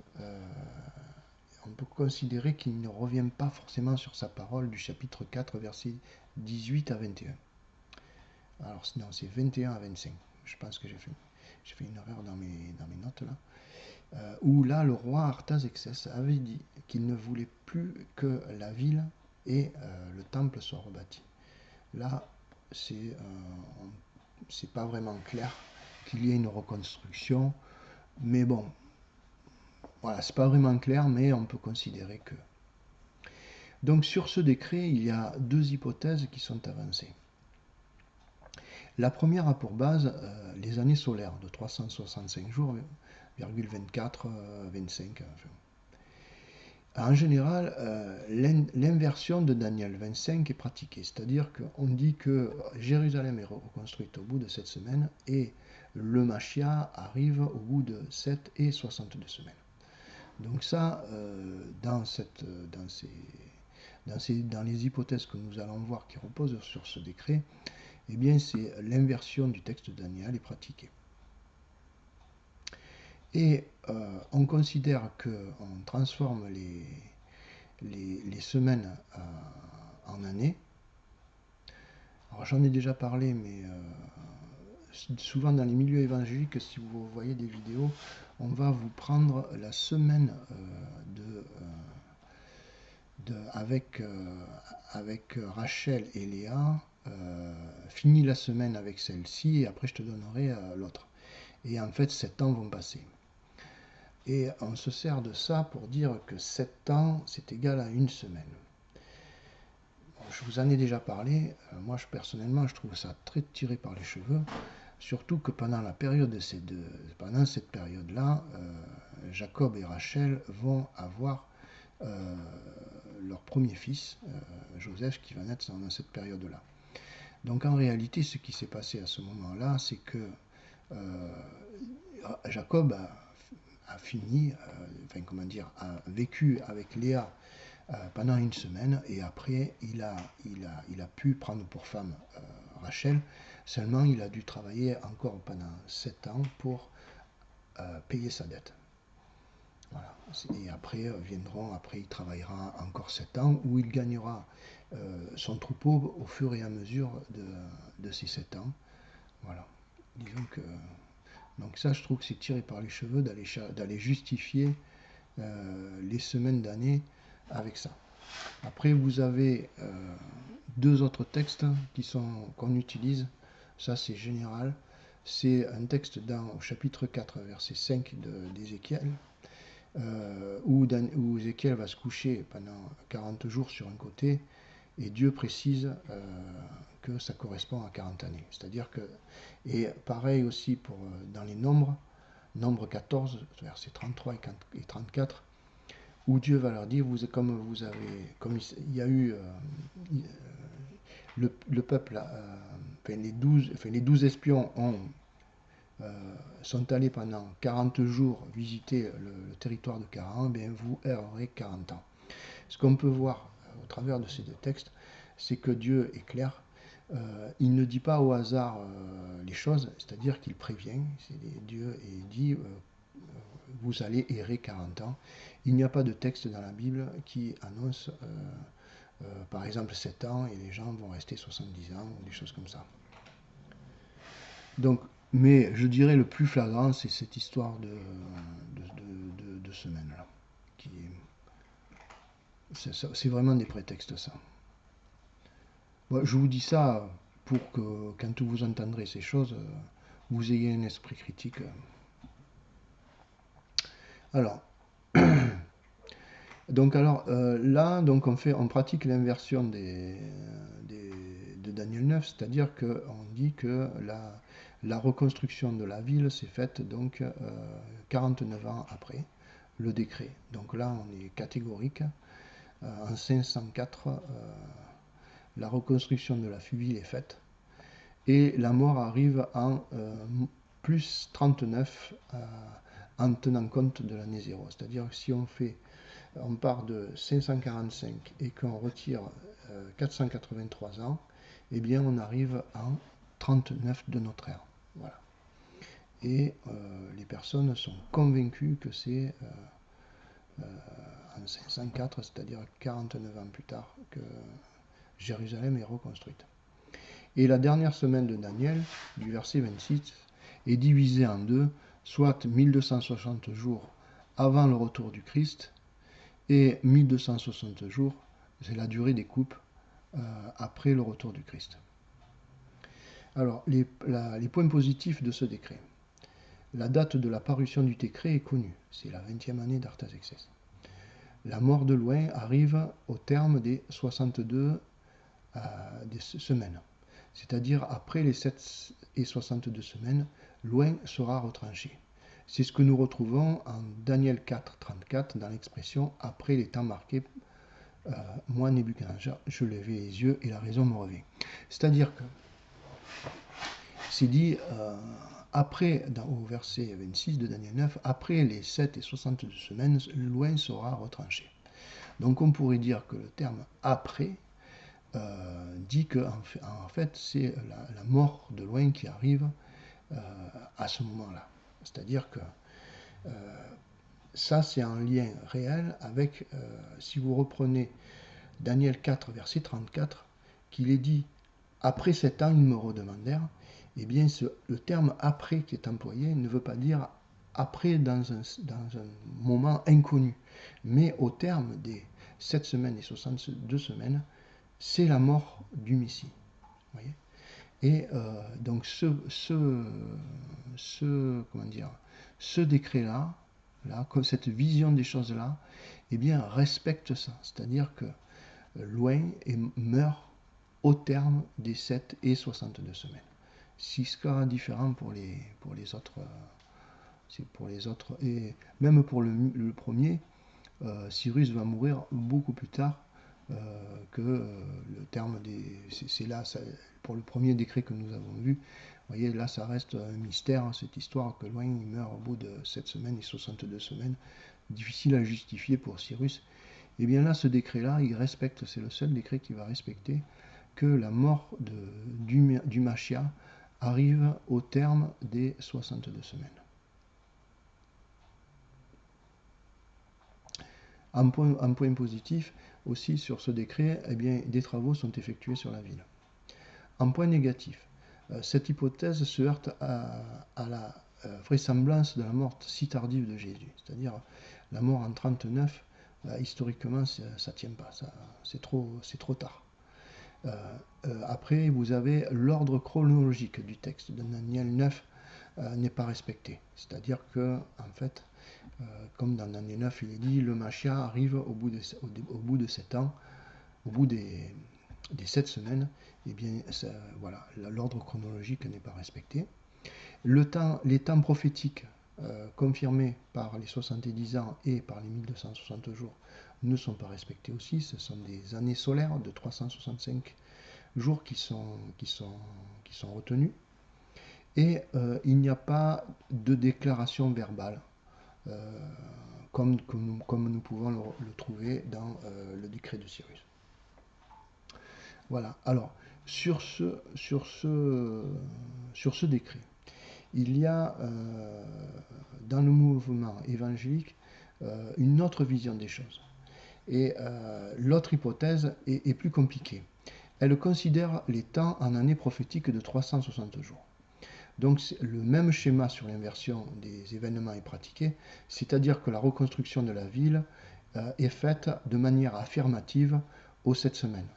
on peut considérer qu'il ne revient pas forcément sur sa parole du chapitre 4, versets 18 à 21. Alors non, c'est 21 à 25. Je pense que j'ai fait une erreur dans mes notes là. Où là, le roi Artaxerxès avait dit qu'il ne voulait plus que la ville et le temple soient rebâtis. Là, c'est pas vraiment clair qu'il y ait une reconstruction, mais bon, voilà, c'est pas vraiment clair, mais on peut considérer que. Donc sur ce décret, il y a deux hypothèses qui sont avancées. La première a pour base les années solaires de 365 jours, 24, 25. En général, l'inversion de Daniel 25 est pratiquée, c'est-à-dire qu'on dit que Jérusalem est reconstruite au bout de 7 semaines et le Machia arrive au bout de 7 et 62 semaines. Donc ça, dans les hypothèses que nous allons voir qui reposent sur ce décret, eh bien c'est l'inversion du texte de Daniel est pratiquée. Et on considère qu'on transforme les semaines en années. Alors j'en ai déjà parlé, mais souvent dans les milieux évangéliques, si vous voyez des vidéos, on va vous prendre la semaine avec Rachel et Léa, finis la semaine avec celle-ci et après je te donnerai l'autre. Et en fait, 7 ans vont passer. Et on se sert de ça pour dire que 7 ans, c'est égal à une semaine. Bon, je vous en ai déjà parlé. Moi, personnellement, je trouve ça très tiré par les cheveux. Surtout que pendant cette période-là, Jacob et Rachel vont avoir leur premier fils, Joseph, qui va naître dans cette période-là. Donc en réalité, ce qui s'est passé à ce moment-là, c'est que Jacob a vécu avec Léa pendant une semaine et après il a pu prendre pour femme Rachel. Seulement il a dû travailler encore pendant 7 ans pour payer sa dette. Voilà. Et après il travaillera encore 7 ans où il gagnera son troupeau au fur et à mesure de ces 7 ans. Voilà. Disons que donc ça, je trouve que c'est tiré par les cheveux d'aller justifier les semaines d'année avec ça. Après, vous avez deux autres textes qu'on utilise. Ça, c'est général. C'est un texte au chapitre 4, verset 5 d'Ézéchiel, où Ézéchiel va se coucher pendant 40 jours sur un côté, et Dieu précise que ça correspond à 40 années. C'est-à-dire que, et pareil aussi dans les nombres, nombre 14, versets 33 et 34, où Dieu va leur dire, comme il y a eu le peuple, les 12 espions sont allés pendant 40 jours visiter le territoire de Canaan, bien vous errerez 40 ans. Ce qu'on peut voir au travers de ces deux textes, c'est que Dieu est clair. Il ne dit pas au hasard les choses, c'est-à-dire qu'il prévient. Dieu dit vous allez errer 40 ans. Il n'y a pas de texte dans la Bible qui annonce par exemple 7 ans et les gens vont rester 70 ans ou des choses comme ça. Donc Mais je dirais le plus flagrant, c'est cette histoire de semaine-là. C'est vraiment des prétextes, ça. Moi, je vous dis ça pour que, quand vous entendrez ces choses, vous ayez un esprit critique. Alors, là, donc on pratique l'inversion de Daniel 9, c'est-à-dire qu'on dit que la reconstruction de la ville s'est faite donc 49 ans après le décret. Donc là, on est catégorique. En 504, la reconstruction de la ville est faite et la mort arrive en plus 39 en tenant compte de l'année 0. C'est-à-dire que si on part de 545 et qu'on retire 483 ans, eh bien on arrive en 39 de notre ère. Voilà. Et les personnes sont convaincues que c'est en 504, c'est-à-dire 49 ans plus tard, que Jérusalem est reconstruite. Et la dernière semaine de Daniel, du verset 26, est divisée en deux, soit 1260 jours avant le retour du Christ et 1260 jours, c'est la durée des coupes après le retour du Christ. Alors, les points positifs de ce décret. La date de la parution du décret est connue, c'est la 20e année d'Artaxerxès. La mort de Loin arrive au terme des 62 des semaines. C'est-à-dire après les 7 et 62 semaines, Loin sera retranché. C'est ce que nous retrouvons en Daniel 4, 34 dans l'expression « après les temps marqués, moi Nebuchadnezzar, je levai les yeux et la raison me revient ». C'est-à-dire que c'est dit après, au verset 26 de Daniel 9, après les 7 et 62 semaines, Loin sera retranché. Donc on pourrait dire que le terme après dit que en fait c'est la mort de Loin qui arrive à ce moment-là. C'est-à-dire que ça c'est un lien réel avec, si vous reprenez Daniel 4 verset 34, qu'il est dit après 7 ans ils me redemandèrent, eh bien le terme après qui est employé ne veut pas dire après dans un moment inconnu, mais au terme des 7 semaines et 62 semaines, c'est la mort du Messie. Voyez, et donc ce décret-là, comme cette vision des choses-là, eh bien, respecte ça. C'est-à-dire que Loin meurt au terme des 7 et 62 semaines. Si ce sera différent pour les autres, et même pour le premier, Cyrus va mourir beaucoup plus tard que le terme des... C'est là, pour le premier décret que nous avons vu, vous voyez, là ça reste un mystère, hein, cette histoire que Loin il meurt au bout de 7 semaines et 62 semaines, difficile à justifier pour Cyrus. Et bien là, ce décret-là, il respecte, c'est le seul décret qui va respecter que la mort du Machia arrive au terme des 62 semaines. Un point positif aussi sur ce décret, eh bien, des travaux sont effectués sur la ville. Un point négatif, cette hypothèse se heurte à la vraisemblance de la mort si tardive de Jésus, c'est-à-dire la mort en 39, historiquement, ça ne tient pas, c'est trop tard. Après, vous avez l'ordre chronologique du texte de Daniel 9 n'est pas respecté, c'est-à-dire que, en fait, comme dans Daniel 9, il est dit, le Machia arrive au bout de 7 ans, au bout des 7 semaines, et bien voilà, l'ordre chronologique n'est pas respecté. Les temps prophétiques confirmés par les 70 ans et par les 1260 jours ne sont pas respectés aussi. Ce sont des années solaires de 365 jours qui sont retenus. Et il n'y a pas de déclaration verbale, comme nous pouvons le trouver dans le décret de Cyrus. Voilà. Alors, sur ce décret, il y a dans le mouvement évangélique une autre vision des choses. Et l'autre hypothèse est plus compliquée. Elle considère les temps en années prophétiques de 360 jours. Donc le même schéma sur l'inversion des événements est pratiqué, c'est-à-dire que la reconstruction de la ville est faite de manière affirmative aux 7 semaines.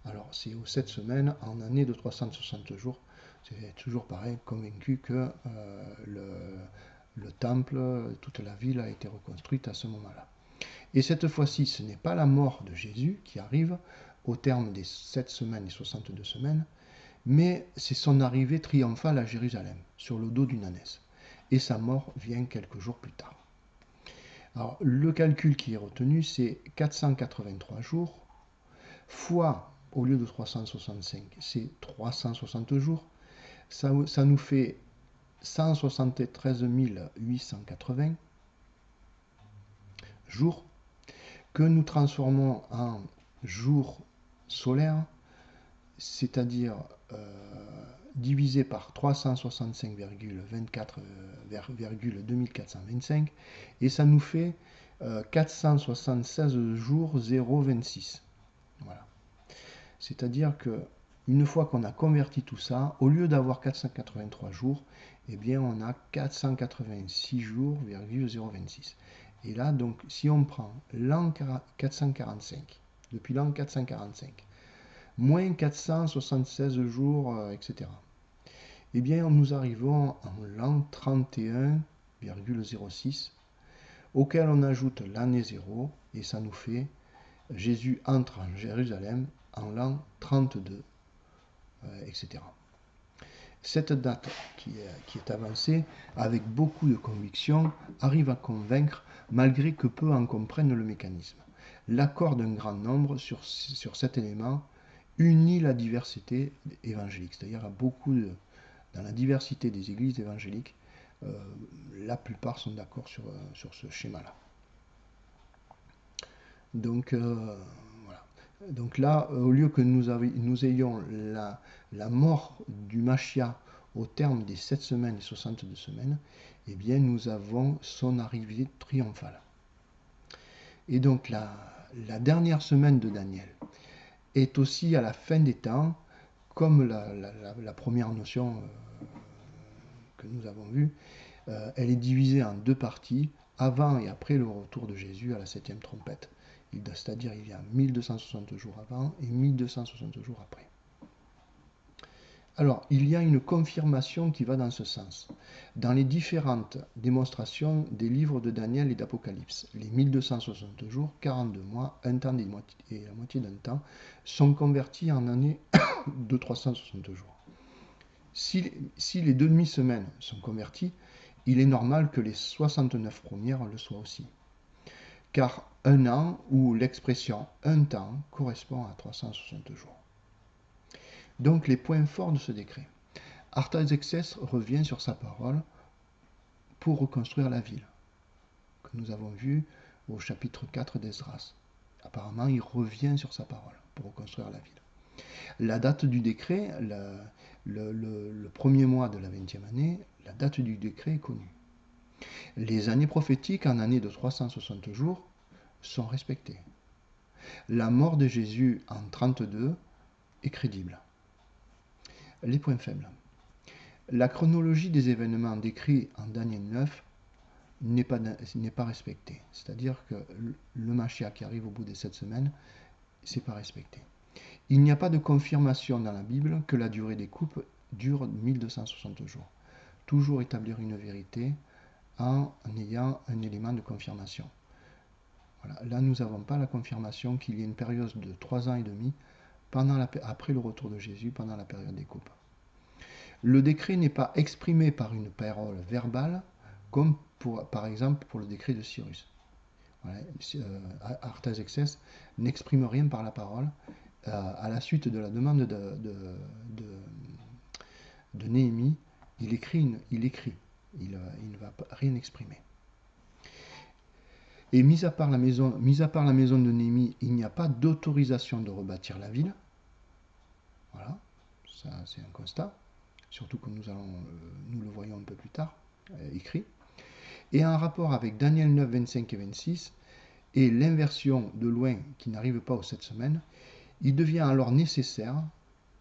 Alors c'est aux 7 semaines en année de 360 jours. C'est toujours pareil, convaincu que le temple, toute la ville a été reconstruite à ce moment-là. Et cette fois-ci, ce n'est pas la mort de Jésus qui arrive au terme des 7 semaines et 62 semaines, mais c'est son arrivée triomphale à Jérusalem, sur le dos d'une ânesse. Et sa mort vient quelques jours plus tard. Alors, le calcul qui est retenu, c'est 483 jours, fois, au lieu de 365, c'est 360 jours. Ça nous fait 173 880 jours que nous transformons en jours solaires, c'est-à-dire divisé par 365,24,2425, et ça nous fait 476 jours 0,26. Voilà. C'est-à-dire que une fois qu'on a converti tout ça, au lieu d'avoir 483 jours, eh bien on a 486 jours, 0,26. Et là, donc, si on prend l'an 445, depuis l'an 445, moins 476 jours, etc., eh bien nous arrivons en l'an 31,06, auquel on ajoute l'année 0, et ça nous fait Jésus entre en Jérusalem en l'an 32, etc. Cette date qui est avancée avec beaucoup de conviction arrive à convaincre malgré que peu en comprennent le mécanisme. L'accord d'un grand nombre sur cet élément unit la diversité évangélique, c'est-à-dire dans la diversité des églises évangéliques, la plupart sont d'accord sur ce schéma-là. Donc, voilà. Donc là, au lieu que nous ayons la mort du Machia au terme des 7 semaines et 62 semaines, eh bien nous avons son arrivée triomphale. Et donc la dernière semaine de Daniel est aussi à la fin des temps, comme la première notion que nous avons vue. Elle est divisée en deux parties, avant et après le retour de Jésus à la 7e trompette. C'est-à-dire il y a 1260 jours avant et 1260 jours après. Alors, il y a une confirmation qui va dans ce sens. Dans les différentes démonstrations des livres de Daniel et d'Apocalypse, les 1260 jours, 42 mois, un temps et la moitié d'un temps, sont convertis en années de 360 jours. Si les demi-semaines sont converties, il est normal que les 69 premières le soient aussi. Car un an, ou l'expression un temps, correspond à 360 jours. Donc les points forts de ce décret. Artaxerxès revient sur sa parole pour reconstruire la ville, que nous avons vu au chapitre 4 d'Esdras. Apparemment, il revient sur sa parole pour reconstruire la ville. La date du décret, le premier mois de la 20e année, la date du décret est connue. Les années prophétiques en année de 360 jours sont respectées. La mort de Jésus en 32 est crédible. Les points faibles. La chronologie des événements décrits en Daniel 9 n'est pas respectée. C'est-à-dire que le Mashiach qui arrive au bout des 7 semaines, c'est pas respecté. Il n'y a pas de confirmation dans la Bible que la durée des coupes dure 1260 jours. Toujours établir une vérité en ayant un élément de confirmation. Voilà. Là, nous n'avons pas la confirmation qu'il y ait une période de 3 ans et demi après le retour de Jésus, pendant la période des coupes. Le décret n'est pas exprimé par une parole verbale, comme par exemple pour le décret de Cyrus. Voilà. Artaxerxès n'exprime rien par la parole. À la suite de la demande de Néhémie, il écrit. Il ne va rien exprimer. Et mis à part la maison de Néhémie, il n'y a pas d'autorisation de rebâtir la ville. Voilà, ça c'est un constat, surtout que nous le voyons un peu plus tard, écrit. Et en rapport avec Daniel 9, 25 et 26, et l'inversion de loin qui n'arrive pas aux 7 semaines, il devient alors nécessaire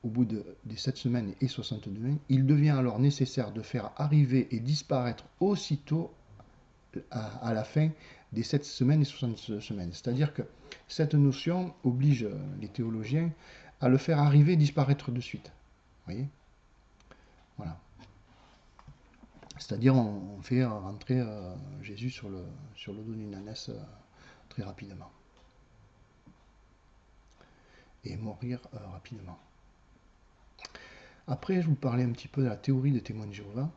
au bout des 7 semaines et 62, il devient alors nécessaire de faire arriver et disparaître aussitôt à la fin des 7 semaines et 62 semaines. C'est-à-dire que cette notion oblige les théologiens à le faire arriver et disparaître de suite. Vous voyez? Voilà. C'est-à-dire on fait rentrer Jésus sur le dos d'une ânesse très rapidement. Et mourir rapidement. Après, je vous parlais un petit peu de la théorie des témoins de Jéhovah.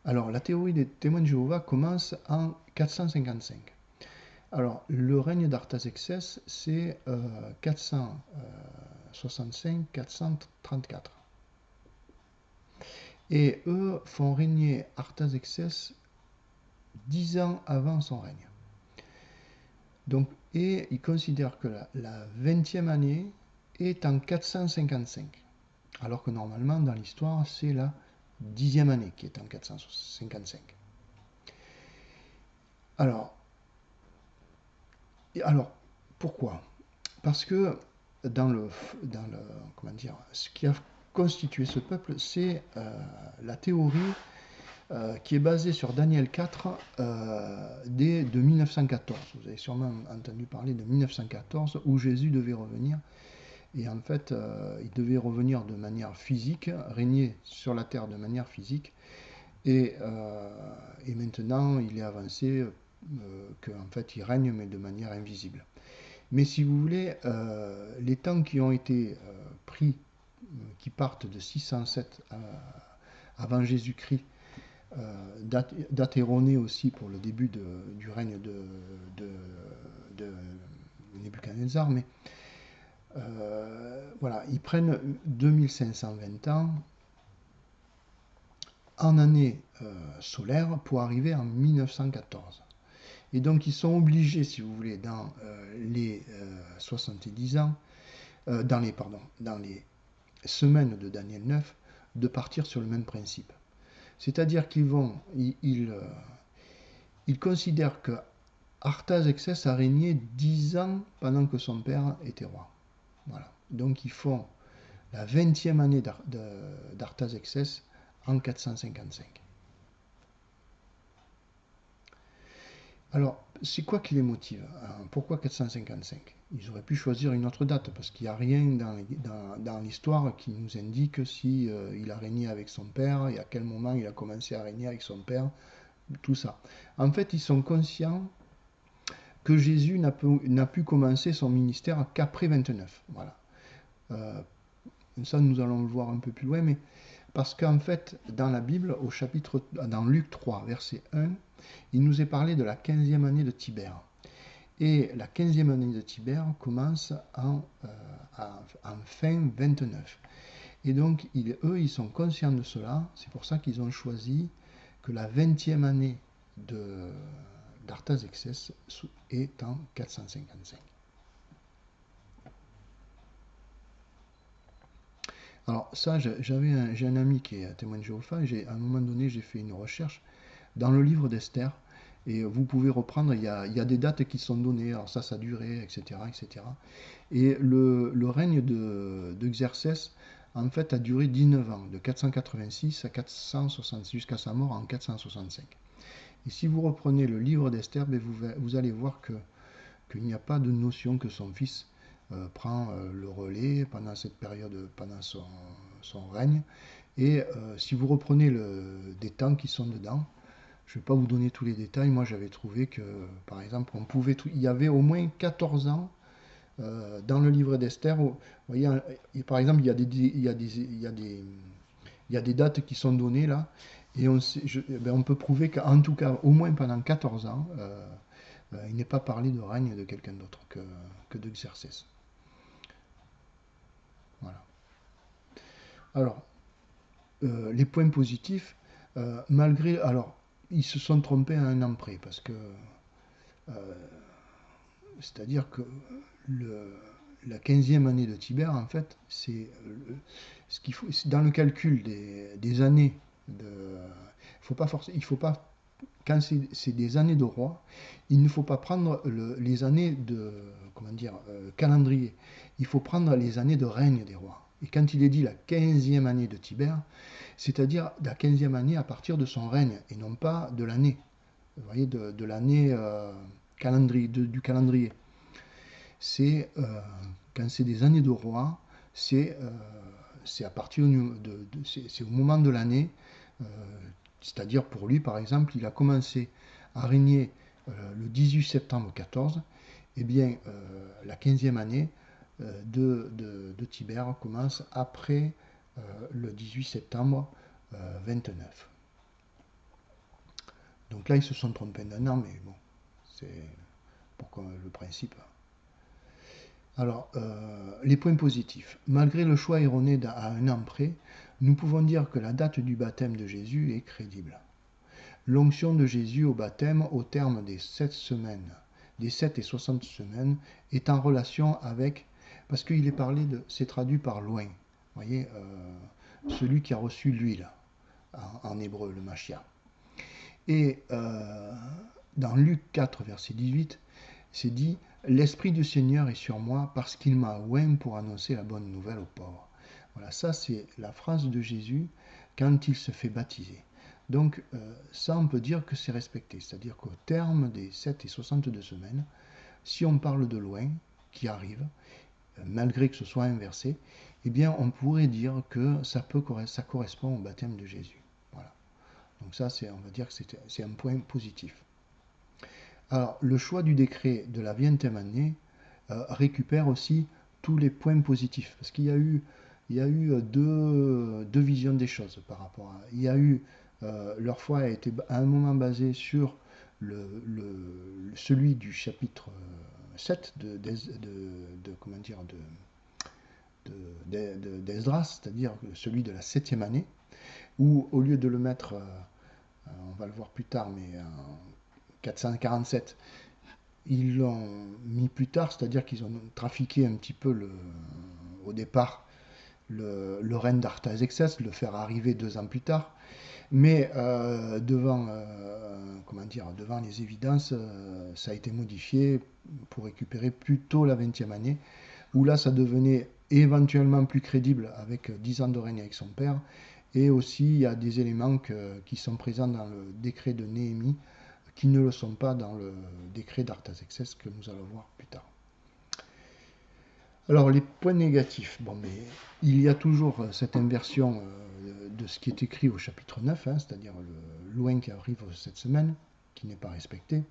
Alors, la théorie des témoins de Jéhovah commence en 455. Alors, le règne d'Artaxerxès, c'est 465-434. Et eux font régner Artaxerxès 10 ans avant son règne. Donc, et ils considèrent que la 20e année est en 455. Alors que normalement, dans l'histoire, c'est la 10e année qui est en 455. Alors pourquoi? Parce que comment dire, ce qui a constitué ce peuple, c'est la théorie qui est basée sur Daniel 4 de 1914. Vous avez sûrement entendu parler de 1914 où Jésus devait revenir. Et en fait, il devait revenir de manière physique, régner sur la terre de manière physique. Et maintenant, il est avancé qu'en fait, il règne, mais de manière invisible. Mais si vous voulez, les temps qui ont été pris, qui partent de 607 avant Jésus-Christ, date erronée aussi pour le début du règne de Nebuchadnezzar, mais voilà, ils prennent 2520 ans en année solaire pour arriver en 1914. Et donc ils sont obligés, si vous voulez, dans les 70 ans, dans les semaines de Daniel 9, de partir sur le même principe. C'est-à-dire qu'ils considèrent que Artaxerxès a régné 10 ans pendant que son père était roi. Voilà. Donc ils font la 20e année d'Artaxerxès en 455. Alors, c'est quoi qui les motive? Pourquoi 455? Ils auraient pu choisir une autre date, parce qu'il n'y a rien dans l'histoire qui nous indique si il a régné avec son père, et à quel moment il a commencé à régner avec son père, tout ça. En fait, ils sont conscients que Jésus n'a pu commencer son ministère qu'après 29. Voilà. Ça, nous allons le voir un peu plus loin, mais parce qu'en fait, dans la Bible, dans Luc 3, verset 1, il nous est parlé de la 15e année de Tibère. Et la 15e année de Tibère commence en fin 29. Et donc, eux, ils sont conscients de cela. C'est pour ça qu'ils ont choisi que la 20e année d'Artaxerxès est en 455. Alors ça, j'ai un ami qui est témoin de Jéhovah. À un moment donné, j'ai fait une recherche dans le livre d'Esther. Et vous pouvez reprendre, il y a des dates qui sont données, alors ça durait, etc. etc. Et le règne de Xerxès, en fait, a duré 19 ans, de 486 à 460, jusqu'à sa mort en 465. Et si vous reprenez le livre d'Esther, vous allez voir qu'il n'y a pas de notion que son fils prend le relais pendant cette période, pendant son règne. Et si vous reprenez des temps qui sont dedans, je ne vais pas vous donner tous les détails. Moi, j'avais trouvé que, par exemple, il y avait au moins 14 ans dans le livre d'Esther. Vous voyez, par exemple, il y a des dates qui sont données là. Et on peut prouver qu'en tout cas, au moins pendant 14 ans, il n'est pas parlé de règne de quelqu'un d'autre que de Xerxès. Voilà. Alors, les points positifs, alors, ils se sont trompés à un an près, parce que c'est-à-dire que la 15e année de Tibère, en fait, c'est ce qu'il faut, dans le calcul des années, il ne faut pas quand c'est des années de roi, il ne faut pas prendre les années de, comment dire, calendrier. Il faut prendre les années de règne des rois. Et quand il est dit la 15e année de Tibère, c'est-à-dire la 15e année à partir de son règne, et non pas de l'année. Vous voyez, de l'année calendrier, du calendrier. C'est quand c'est des années de roi, c'est à partir c'est au moment de l'année, euh, c'est-à-dire pour lui par exemple, il a commencé à régner le 18 septembre 14, et bien la 15e année de Tibère commence après le 18 septembre 29. Donc là ils se sont trompés d'un an, mais bon, c'est pour le principe. Alors, les points positifs. Malgré le choix erroné à un an près, nous pouvons dire que la date du baptême de Jésus est crédible. L'onction de Jésus au baptême au terme des 7 semaines, des 7 et 60 semaines, est en relation avec, parce qu'il est parlé c'est traduit par loin. Vous voyez, celui qui a reçu l'huile, en hébreu, le Mashiach. Et dans Luc 4, verset 18, c'est dit « L'Esprit du Seigneur est sur moi parce qu'il m'a oint pour annoncer la bonne nouvelle aux pauvres. » Voilà, ça c'est la phrase de Jésus quand il se fait baptiser. Donc ça on peut dire que c'est respecté, c'est-à-dire qu'au terme des 7 et 62 semaines, si on parle de loin, qui arrive, malgré que ce soit inversé, eh bien on pourrait dire que ça correspond au baptême de Jésus. Voilà. Donc ça, on va dire que c'est un point positif. Alors, le choix du décret de la 20e année récupère aussi tous les points positifs, parce qu'il y a eu deux visions des choses par rapport à... Il y a eu, leur foi a été à un moment basé sur celui du chapitre 7 comment dire, d'Esdras, c'est-à-dire celui de la 7e année, où au lieu de le mettre, on va le voir plus tard, mais en 447, ils l'ont mis plus tard, c'est-à-dire qu'ils ont trafiqué un petit peu au départ le règne d'Artaxerxès, le faire arriver 2 ans plus tard, mais devant les évidences, ça a été modifié pour récupérer plutôt la 20e année, où là ça devenait éventuellement plus crédible avec 10 ans de règne avec son père, et aussi il y a des éléments qui sont présents dans le décret de Néhémie, qui ne le sont pas dans le décret d'Artaxerxès que nous allons voir plus tard. Alors les points négatifs, bon, mais il y a toujours cette inversion de ce qui est écrit au chapitre 9, hein, c'est-à-dire le loin qui arrive cette semaine, qui n'est pas respecté.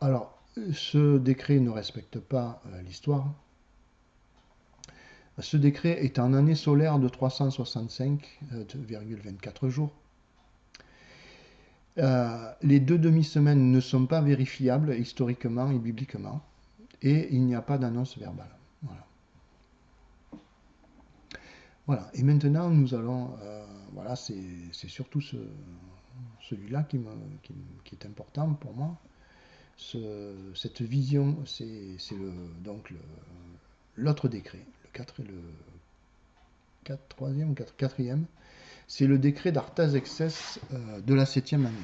Alors, ce décret ne respecte pas l'histoire. Ce décret est en année solaire de 365,24 jours. Les 2 demi-semaines ne sont pas vérifiables historiquement et bibliquement, et il n'y a pas d'annonce verbale. Voilà. Voilà. Et maintenant, nous allons... voilà, c'est surtout celui-là qui est important pour moi. Cette vision, c'est donc l'autre décret, le quatrième, c'est le décret d'Artaxerxès de la 7e année,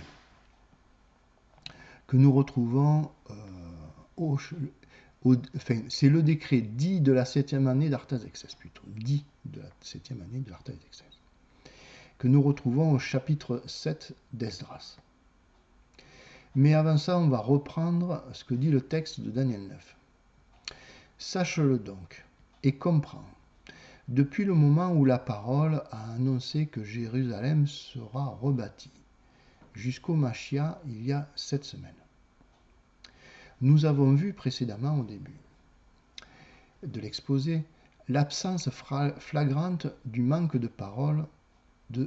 que nous retrouvons c'est le décret dit de la 7e année d'Artaxerxès, plutôt, dit de la 7e année de l'Artaxerxès, que nous retrouvons au chapitre 7 d'Esdras. Mais avant ça, on va reprendre ce que dit le texte de Daniel 9. Sache-le donc, et comprends, depuis le moment où la parole a annoncé que Jérusalem sera rebâtie, jusqu'au Mashiach, il y a 7 semaines. Nous avons vu précédemment au début de l'exposé l'absence flagrante du manque de parole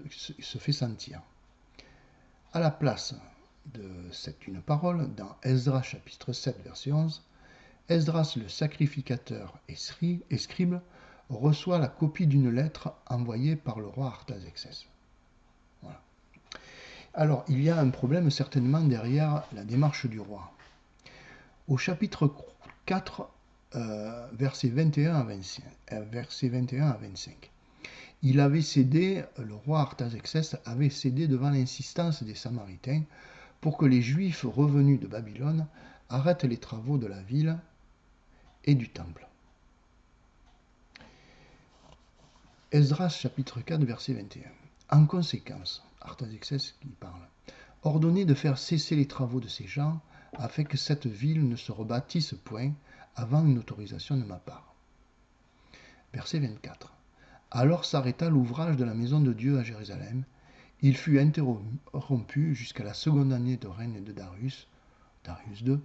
se fait sentir. À la place de une parole, dans Esdras chapitre 7 verset 11, Esdras le sacrificateur et scribe reçoit la copie d'une lettre envoyée par le roi Artaxerxès. Voilà. Alors, il y a un problème certainement derrière la démarche du roi. Au chapitre 4, versets 21 à 25, Le roi Artaxerxès avait cédé devant l'insistance des Samaritains pour que les Juifs revenus de Babylone arrêtent les travaux de la ville et du temple. Esdras chapitre 4 verset 21. En conséquence, Artaxerxès qui parle, ordonnez de faire cesser les travaux de ces gens afin que cette ville ne se rebâtisse point avant une autorisation de ma part. Verset 24. Alors s'arrêta l'ouvrage de la maison de Dieu à Jérusalem. Il fut interrompu jusqu'à la seconde année de règne de Darius II,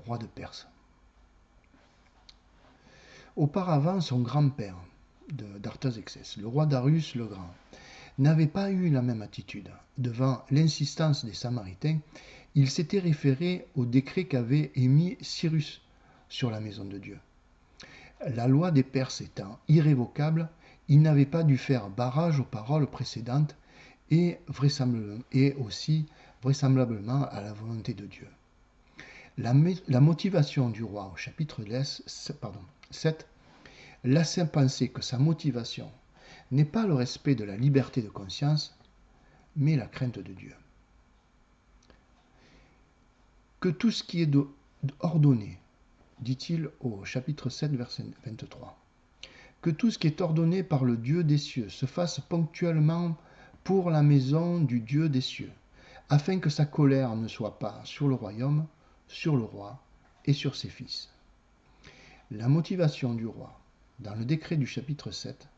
roi de Perse. Auparavant, son grand-père d'Artaxerxès, le roi Darius le Grand, n'avait pas eu la même attitude. Devant l'insistance des Samaritains, il s'était référé au décret qu'avait émis Cyrus sur la maison de Dieu. La loi des Perses étant irrévocable, il n'avait pas dû faire barrage aux paroles précédentes et aussi vraisemblablement à la volonté de Dieu. La motivation du roi au chapitre 7 laisse penser que sa motivation n'est pas le respect de la liberté de conscience, mais la crainte de Dieu. Que tout ce qui est ordonné, dit-il au chapitre 7, verset 23, que tout ce qui est ordonné par le Dieu des cieux se fasse ponctuellement pour la maison du Dieu des cieux, afin que sa colère ne soit pas sur le royaume, sur le roi et sur ses fils. La motivation du roi, dans le décret du chapitre 7,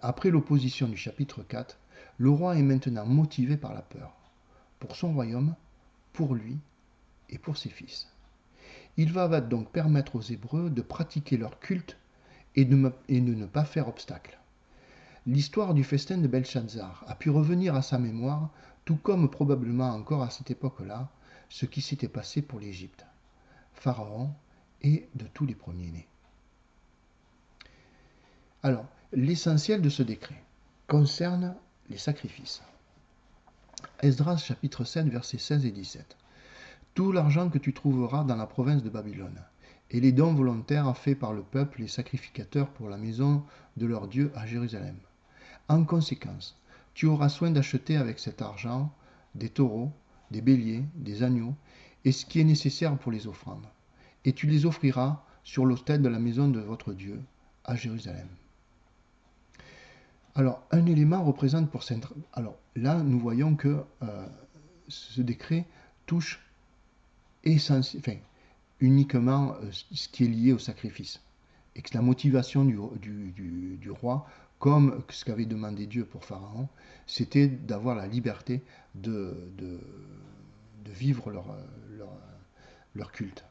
après l'opposition du chapitre 4, le roi est maintenant motivé par la peur, pour son royaume, pour lui et pour ses fils. Il va donc permettre aux Hébreux de pratiquer leur culte et de ne pas faire obstacle. L'histoire du festin de Belshazzar a pu revenir à sa mémoire, tout comme probablement encore à cette époque-là, ce qui s'était passé pour l'Égypte, Pharaon et de tous les premiers-nés. Alors, l'essentiel de ce décret concerne les sacrifices. Esdras chapitre 7 versets 16 et 17. Tout l'argent que tu trouveras dans la province de Babylone, et les dons volontaires faits par le peuple, les sacrificateurs pour la maison de leur Dieu à Jérusalem. En conséquence, tu auras soin d'acheter avec cet argent des taureaux, des béliers, des agneaux, et ce qui est nécessaire pour les offrandes. Et tu les offriras sur l'autel de la maison de votre Dieu à Jérusalem. Alors, un élément représente pour cette... Alors, là, nous voyons que ce décret touche uniquement ce qui est lié au sacrifice. Et que la motivation du roi, comme ce qu'avait demandé Dieu pour Pharaon, c'était d'avoir la liberté de vivre leur culte.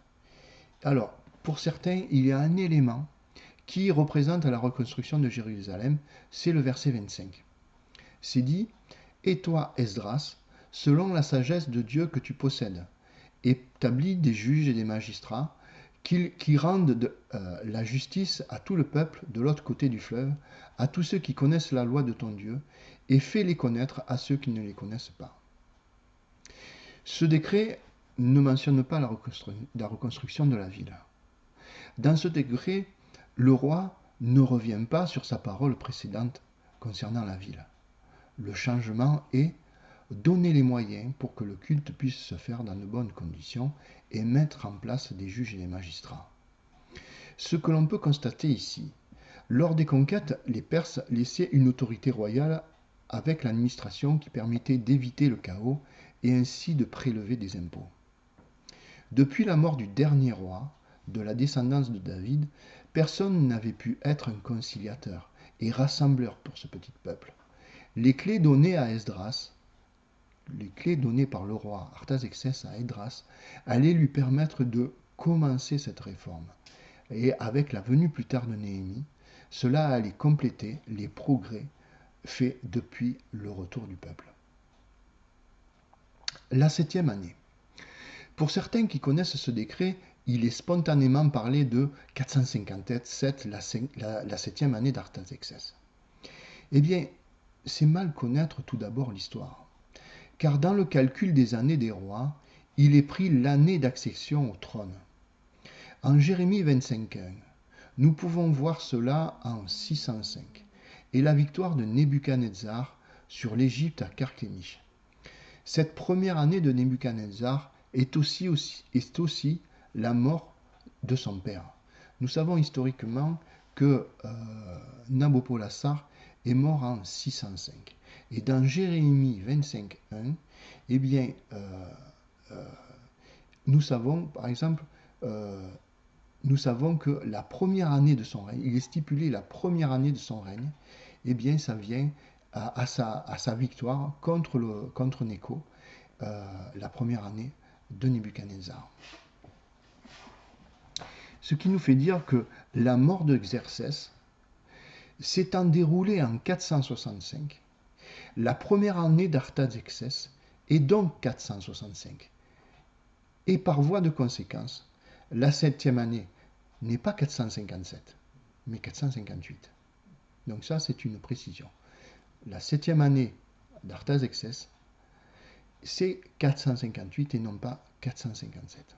Alors, pour certains, il y a un élément qui représente la reconstruction de Jérusalem, c'est le verset 25. C'est dit, « Et toi, Esdras, selon la sagesse de Dieu que tu possèdes, établis des juges et des magistrats qui rendent la justice à tout le peuple de l'autre côté du fleuve, à tous ceux qui connaissent la loi de ton Dieu, et fais-les connaître à ceux qui ne les connaissent pas. » Ce décret ne mentionne pas la reconstruction de la ville. Dans ce décret, le roi ne revient pas sur sa parole précédente concernant la ville. Le changement est donner les moyens pour que le culte puisse se faire dans de bonnes conditions et mettre en place des juges et des magistrats. Ce que l'on peut constater ici, lors des conquêtes, les Perses laissaient une autorité royale avec l'administration qui permettait d'éviter le chaos et ainsi de prélever des impôts. Depuis la mort du dernier roi, de la descendance de David, personne n'avait pu être un conciliateur et rassembleur pour ce petit peuple. Les clés données à Esdras, les clés données par le roi Artaxerxès à Esdras, allaient lui permettre de commencer cette réforme. Et avec la venue plus tard de Néhémie, cela allait compléter les progrès faits depuis le retour du peuple. La 7e année. Pour certains qui connaissent ce décret, il est spontanément parlé de 457, la 7e année d'Artaxerxès. Eh bien, c'est mal connaître tout d'abord l'histoire. Car dans le calcul des années des rois, il est pris l'année d'accession au trône. En Jérémie 25.1, Nous pouvons voir cela en 605 et la victoire de Nebuchadnezzar sur l'Égypte à Carchemish. Cette première année de Nebuchadnezzar est aussi la mort de son père. Nous savons historiquement que Nabopolassar est mort en 605. Et dans Jérémie 25.1, eh bien, nous savons, par exemple, nous savons que la première année de son règne, il est stipulé la première année de son règne, eh bien, ça vient à sa victoire contre Nécho, la première année de Nebuchadnezzar. Ce qui nous fait dire que la mort de Xerxès s'étant déroulée en 465, la première année d'Artaxerxès est donc 465. Et par voie de conséquence, la 7e année n'est pas 457, mais 458. Donc ça, c'est une précision. La 7e année d'Artaxerxès, c'est 458 et non pas 457.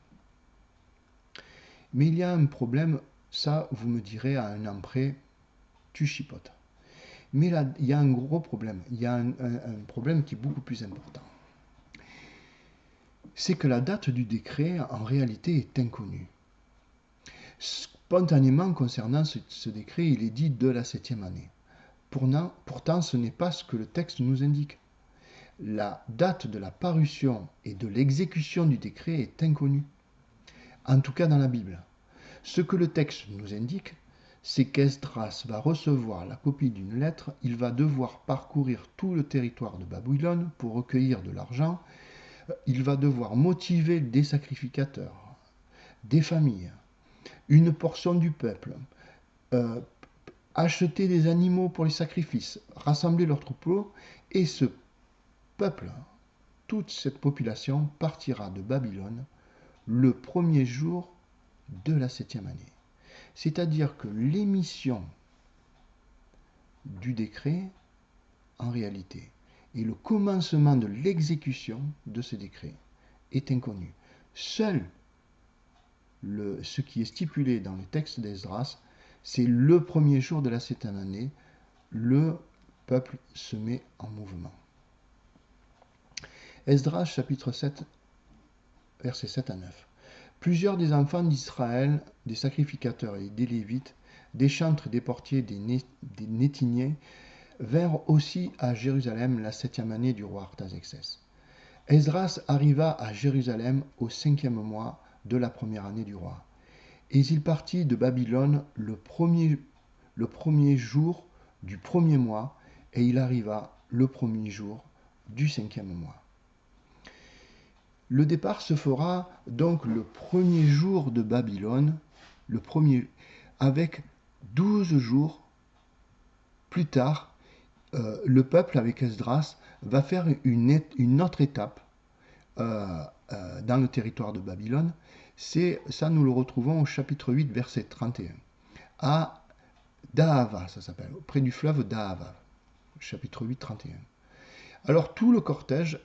Mais il y a un problème, ça, vous me direz à un an près, tu chipotes. Mais là, il y a un gros problème. Il y a un problème qui est beaucoup plus important. C'est que la date du décret, en réalité, est inconnue. Spontanément, concernant ce décret, il est dit de la 7e année. Pourtant, ce n'est pas ce que le texte nous indique. La date de la parution et de l'exécution du décret est inconnue. En tout cas dans la Bible. Ce que le texte nous indique, c'est qu'Esdras va recevoir la copie d'une lettre, il va devoir parcourir tout le territoire de Babylone pour recueillir de l'argent, il va devoir motiver des sacrificateurs, des familles, une portion du peuple, acheter des animaux pour les sacrifices, rassembler leurs troupeaux, et ce peuple, toute cette population partira de Babylone le premier jour de la 7e année. C'est-à-dire que l'émission du décret, en réalité, et le commencement de l'exécution de ce décret est inconnu. Seul ce qui est stipulé dans le texte d'Esdras, c'est le premier jour de la 7e année, le peuple se met en mouvement. Esdras chapitre 7, versets 7 à 9. Plusieurs des enfants d'Israël, des sacrificateurs et des Lévites, des chantres, des portiers, des Nétiniens, vinrent aussi à Jérusalem la 7e année du roi Artaxerxès. Esdras arriva à Jérusalem au 5e mois de la première année du roi. Et il partit de Babylone le premier jour du premier mois, et il arriva le premier jour du 5e mois. Le départ se fera donc le premier jour de Babylone, avec 12 jours plus tard, le peuple avec Esdras va faire une autre étape dans le territoire de Babylone. Ça, nous le retrouvons au chapitre 8, verset 31. À Dahava, ça s'appelle, près du fleuve Dahava, chapitre 8, 31. Alors tout le cortège,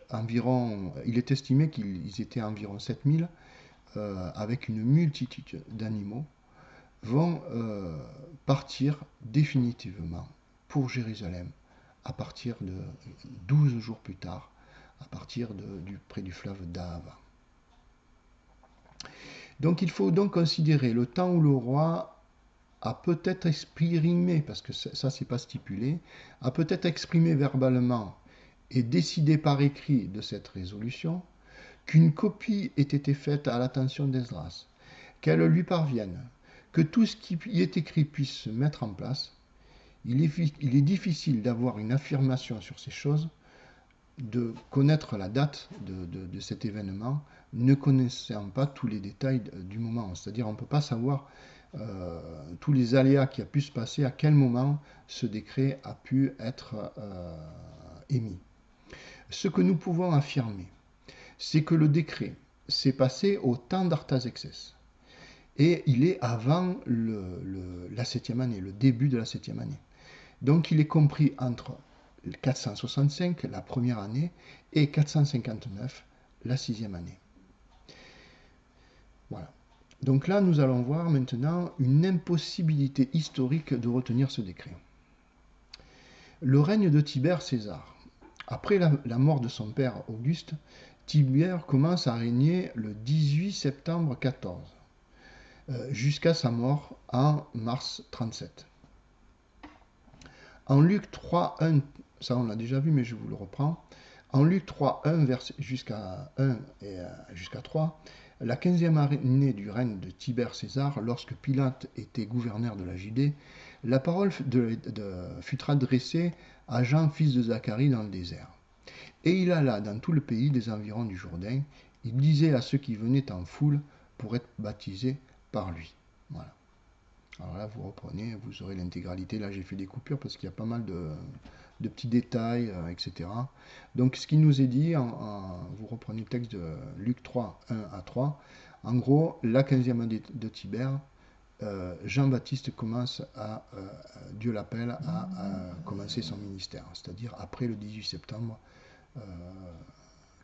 il est estimé qu'ils étaient environ 7000, avec une multitude d'animaux, vont partir définitivement pour Jérusalem à partir de 12 jours plus tard, à partir près du fleuve Dahava. Donc il faut donc considérer le temps où le roi a peut-être exprimé, parce que ça c'est pas stipulé, a peut-être exprimé verbalement et décidé par écrit de cette résolution, qu'une copie ait été faite à l'attention d'Esdras, qu'elle lui parvienne, que tout ce qui y est écrit puisse se mettre en place. Il est difficile d'avoir une affirmation sur ces choses, de connaître la date de cet événement, ne connaissant pas tous les détails du moment. C'est-à-dire on ne peut pas savoir tous les aléas qui a pu se passer, à quel moment ce décret a pu être émis. Ce que nous pouvons affirmer, c'est que le décret s'est passé au temps d'Artaxerxès. Et il est avant la 7e année, le début de la 7e année. Donc il est compris entre 465, la première année, et 459, la 6e année. Voilà. Donc là, nous allons voir maintenant une impossibilité historique de retenir ce décret. Le règne de Tibère César. Après la mort de son père Auguste, Tibère commence à régner le 18 septembre 14, jusqu'à sa mort en mars 37. En Luc 3, 1, ça on l'a déjà vu mais je vous le reprends, en Luc 3, 1 jusqu'à 1 et jusqu'à 3, la 15e année du règne de Tibère César, lorsque Pilate était gouverneur de la Judée, la parole fut adressée à Jean, fils de Zacharie, dans le désert. Et il alla dans tout le pays des environs du Jourdain. Il disait à ceux qui venaient en foule pour être baptisés par lui. Voilà. Alors là, vous reprenez, vous aurez l'intégralité. Là, j'ai fait des coupures parce qu'il y a pas mal de petits détails, etc. Donc, ce qui nous est dit, vous reprenez le texte de Luc 3, 1 à 3. En gros, la 15e année de Tibère, Jean-Baptiste commence Dieu l'appelle à commencer son ministère, c'est-à-dire après le 18 septembre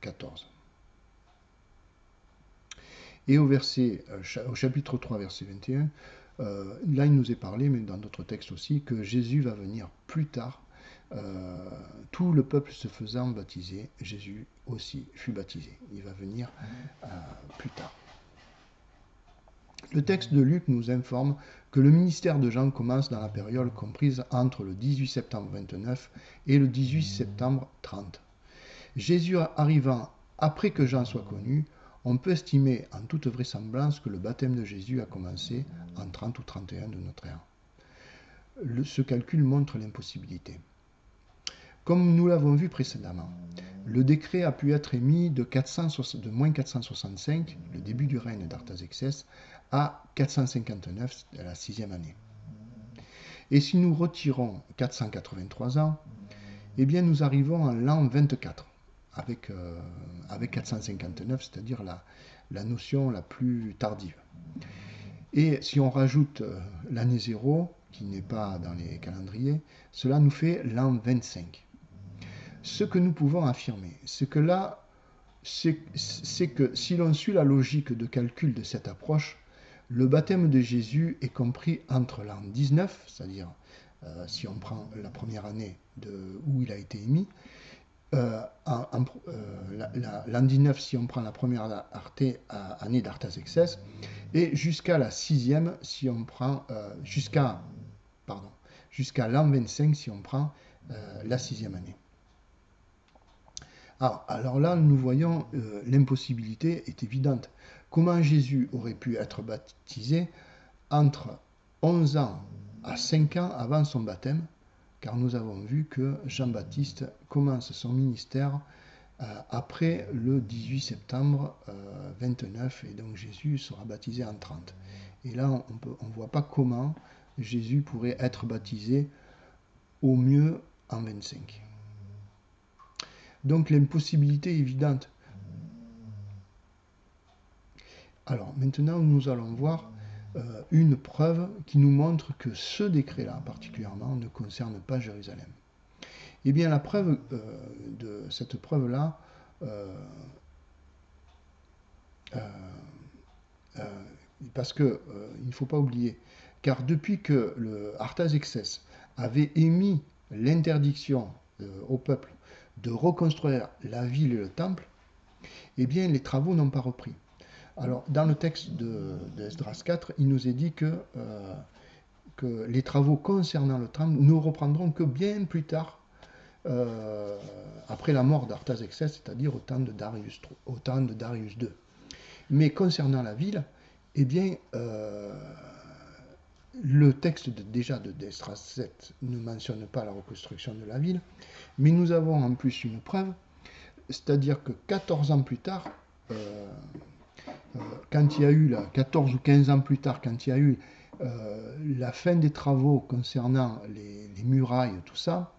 14. Et au chapitre 3, verset 21, là il nous est parlé, mais dans d'autres textes aussi, que Jésus va venir plus tard. Tout le peuple se faisant baptiser, Jésus aussi fut baptisé. Il va venir plus tard. Le texte de Luc nous informe que le ministère de Jean commence dans la période comprise entre le 18 septembre 29 et le 18 septembre 30. Jésus arrivant après que Jean soit connu, on peut estimer en toute vraisemblance que le baptême de Jésus a commencé en 30 ou 31 de notre ère. Ce calcul montre l'impossibilité. Comme nous l'avons vu précédemment, le décret a pu être émis de moins 465, le début du règne d'Artaxerxès, à 459, la 6e année. Et si nous retirons 483 ans, eh bien nous arrivons en l'an 24, avec 459, c'est-à-dire la notion la plus tardive. Et si on rajoute l'année 0, qui n'est pas dans les calendriers, cela nous fait l'an 25. Ce que nous pouvons affirmer, c'est que si l'on suit la logique de calcul de cette approche, le baptême de Jésus est compris entre l'an 19, c'est-à-dire si on prend la première année où il a été émis, l'an 19 si on prend la première année d'Artaxerxès, et jusqu'à la 6e si on prend jusqu'à l'an 25 si on prend la 6e année. Alors là, nous voyons l'impossibilité est évidente. Comment Jésus aurait pu être baptisé entre 11 ans à 5 ans avant son baptême, car nous avons vu que Jean-Baptiste commence son ministère après le 18 septembre 29, et donc Jésus sera baptisé en 30. Et là, on ne voit pas comment Jésus pourrait être baptisé au mieux en 25. Donc l'impossibilité est évidente. Alors maintenant, nous allons voir une preuve qui nous montre que ce décret-là, particulièrement, ne concerne pas Jérusalem. Eh bien, la preuve de cette preuve-là, parce qu'il ne faut pas oublier, car depuis que le Artaxerxès avait émis l'interdiction au peuple de reconstruire la ville et le temple, eh bien, les travaux n'ont pas repris. Alors, dans le texte de Esdras 4, il nous est dit que les travaux concernant le temple ne reprendront que bien plus tard, après la mort d'Artaxerxès, c'est-à-dire au temps de Darius II. Mais concernant la ville, eh bien, le texte d'Esdras 7 ne mentionne pas la reconstruction de la ville, mais nous avons en plus une preuve, c'est-à-dire que 14 ans plus tard, quand il y a eu, 14 ou 15 ans plus tard, quand il y a eu la fin des travaux concernant les murailles, tout ça,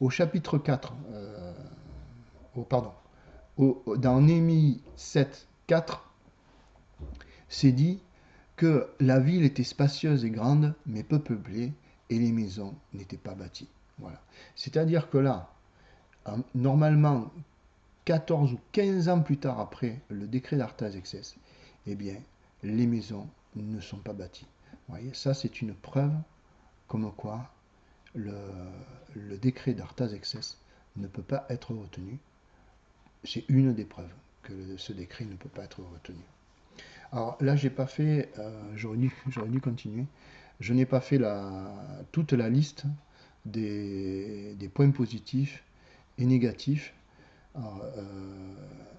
au chapitre 4, dans Néhémie 7, 4, c'est dit que la ville était spacieuse et grande, mais peu peuplée, et les maisons n'étaient pas bâties. Voilà. C'est-à-dire que là, normalement, 14 ou 15 ans plus tard après le décret d'Artaxerxès, eh bien, les maisons ne sont pas bâties. Vous voyez, ça c'est une preuve comme quoi le décret d'Artaxerxès ne peut pas être retenu. C'est une des preuves que ce décret ne peut pas être retenu. Alors là, j'ai pas fait, j'aurais dû continuer. Je n'ai pas fait toute la liste des points positifs et négatifs, alors,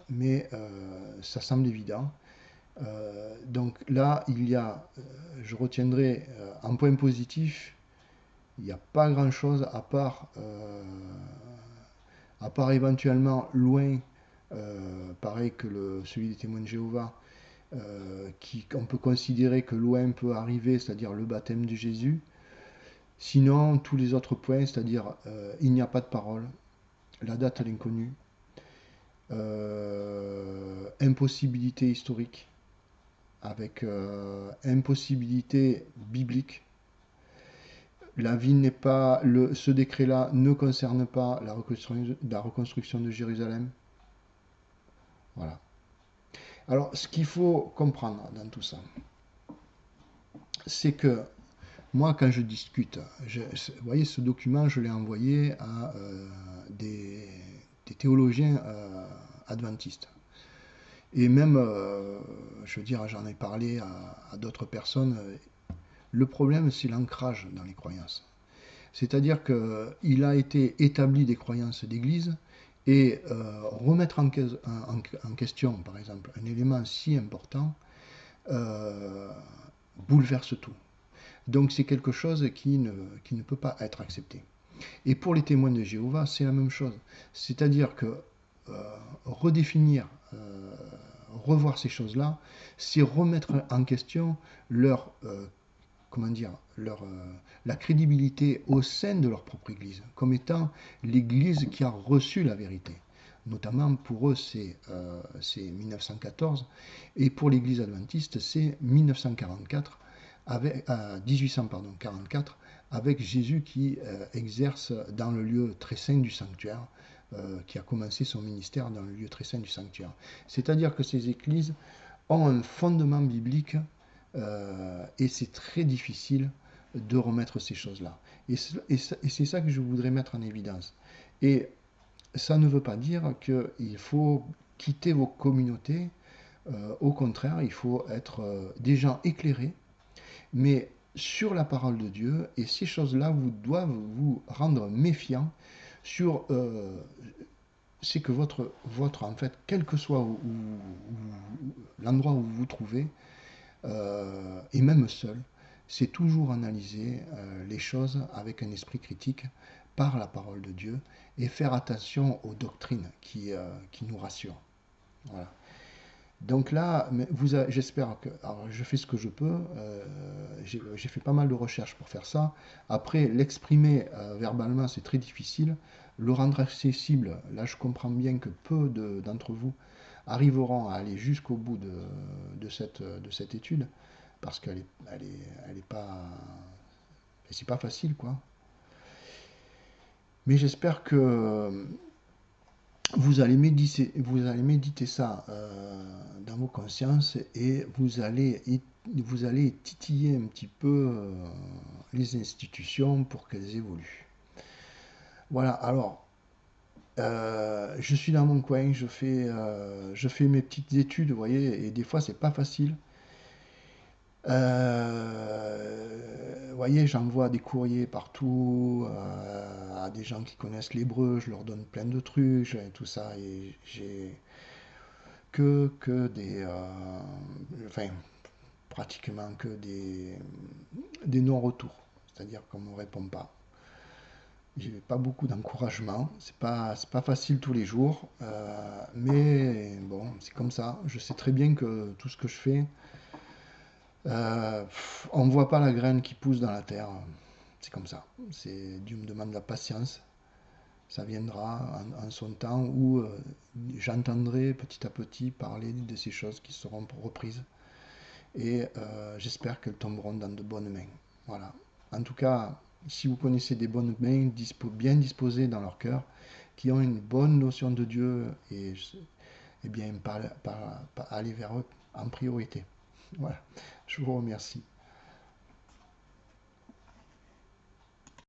mais ça semble évident. Donc là, je retiendrai un point positif, il n'y a pas grand-chose à part éventuellement loin, pareil que celui des témoins de Jéhovah, on peut considérer que loin peut arriver, c'est-à-dire le baptême de Jésus. Sinon, tous les autres points, c'est-à-dire il n'y a pas de parole, la date à l'inconnu, impossibilité historique, avec impossibilité biblique. La ville n'est pas, ce décret-là ne concerne pas la reconstruction de Jérusalem. Voilà. Alors, ce qu'il faut comprendre dans tout ça, c'est que moi, quand je discute, vous voyez, ce document, je l'ai envoyé à des théologiens adventistes. Et même, je veux dire, j'en ai parlé à d'autres personnes. Le problème, c'est l'ancrage dans les croyances. C'est-à-dire qu'il a été établi des croyances d'Église et remettre en question, par exemple, un élément si important bouleverse tout. Donc c'est quelque chose qui ne peut pas être accepté. Et pour les témoins de Jéhovah, c'est la même chose. C'est-à-dire que redéfinir, revoir ces choses-là, c'est remettre en question la crédibilité au sein de leur propre Église, comme étant l'Église qui a reçu la vérité. Notamment pour eux, c'est 1914, et pour l'Église adventiste, c'est 1944, 1844, avec Jésus qui exerce dans le lieu très saint du sanctuaire, qui a commencé son ministère dans le lieu très saint du sanctuaire. C'est-à-dire que ces églises ont un fondement biblique et c'est très difficile de remettre ces choses-là. Et c'est ça que je voudrais mettre en évidence. Et ça ne veut pas dire qu'il faut quitter vos communautés. Au contraire, il faut être des gens éclairés, mais sur la parole de Dieu, et ces choses-là vous doivent vous rendre méfiants sur c'est que en fait, quel que soit l'endroit où vous vous trouvez, et même seul, c'est toujours analyser les choses avec un esprit critique par la parole de Dieu et faire attention aux doctrines qui nous rassurent. Voilà. Donc là, j'espère que... Alors, je fais ce que je peux. J'ai fait pas mal de recherches pour faire ça. Après, l'exprimer verbalement, c'est très difficile. Le rendre accessible, là, je comprends bien que peu d'entre vous arriveront à aller jusqu'au bout de cette étude, parce qu'elle est pas... C'est pas facile, quoi. Mais j'espère que vous allez méditer ça dans vos consciences et vous allez titiller un petit peu les institutions pour qu'elles évoluent. Voilà, alors, je suis dans mon coin, je fais mes petites études, vous voyez, et des fois c'est pas facile. Vous voyez, j'envoie des courriers partout à des gens qui connaissent l'hébreu, je leur donne plein de trucs et tout ça, et j'ai que des, enfin, pratiquement que des non-retours, c'est-à-dire qu'on ne me répond pas. J'ai pas beaucoup d'encouragement, c'est pas facile tous les jours, mais bon, c'est comme ça. Je sais très bien que tout ce que je fais, on ne voit pas la graine qui pousse dans la terre. C'est comme ça. Dieu me demande de la patience. Ça viendra en son temps où j'entendrai petit à petit parler de ces choses qui seront reprises. Et j'espère qu'elles tomberont dans de bonnes mains. Voilà. En tout cas, si vous connaissez des bonnes mains bien disposées dans leur cœur, qui ont une bonne notion de Dieu, et bien, allez vers eux en priorité. Voilà, je vous remercie.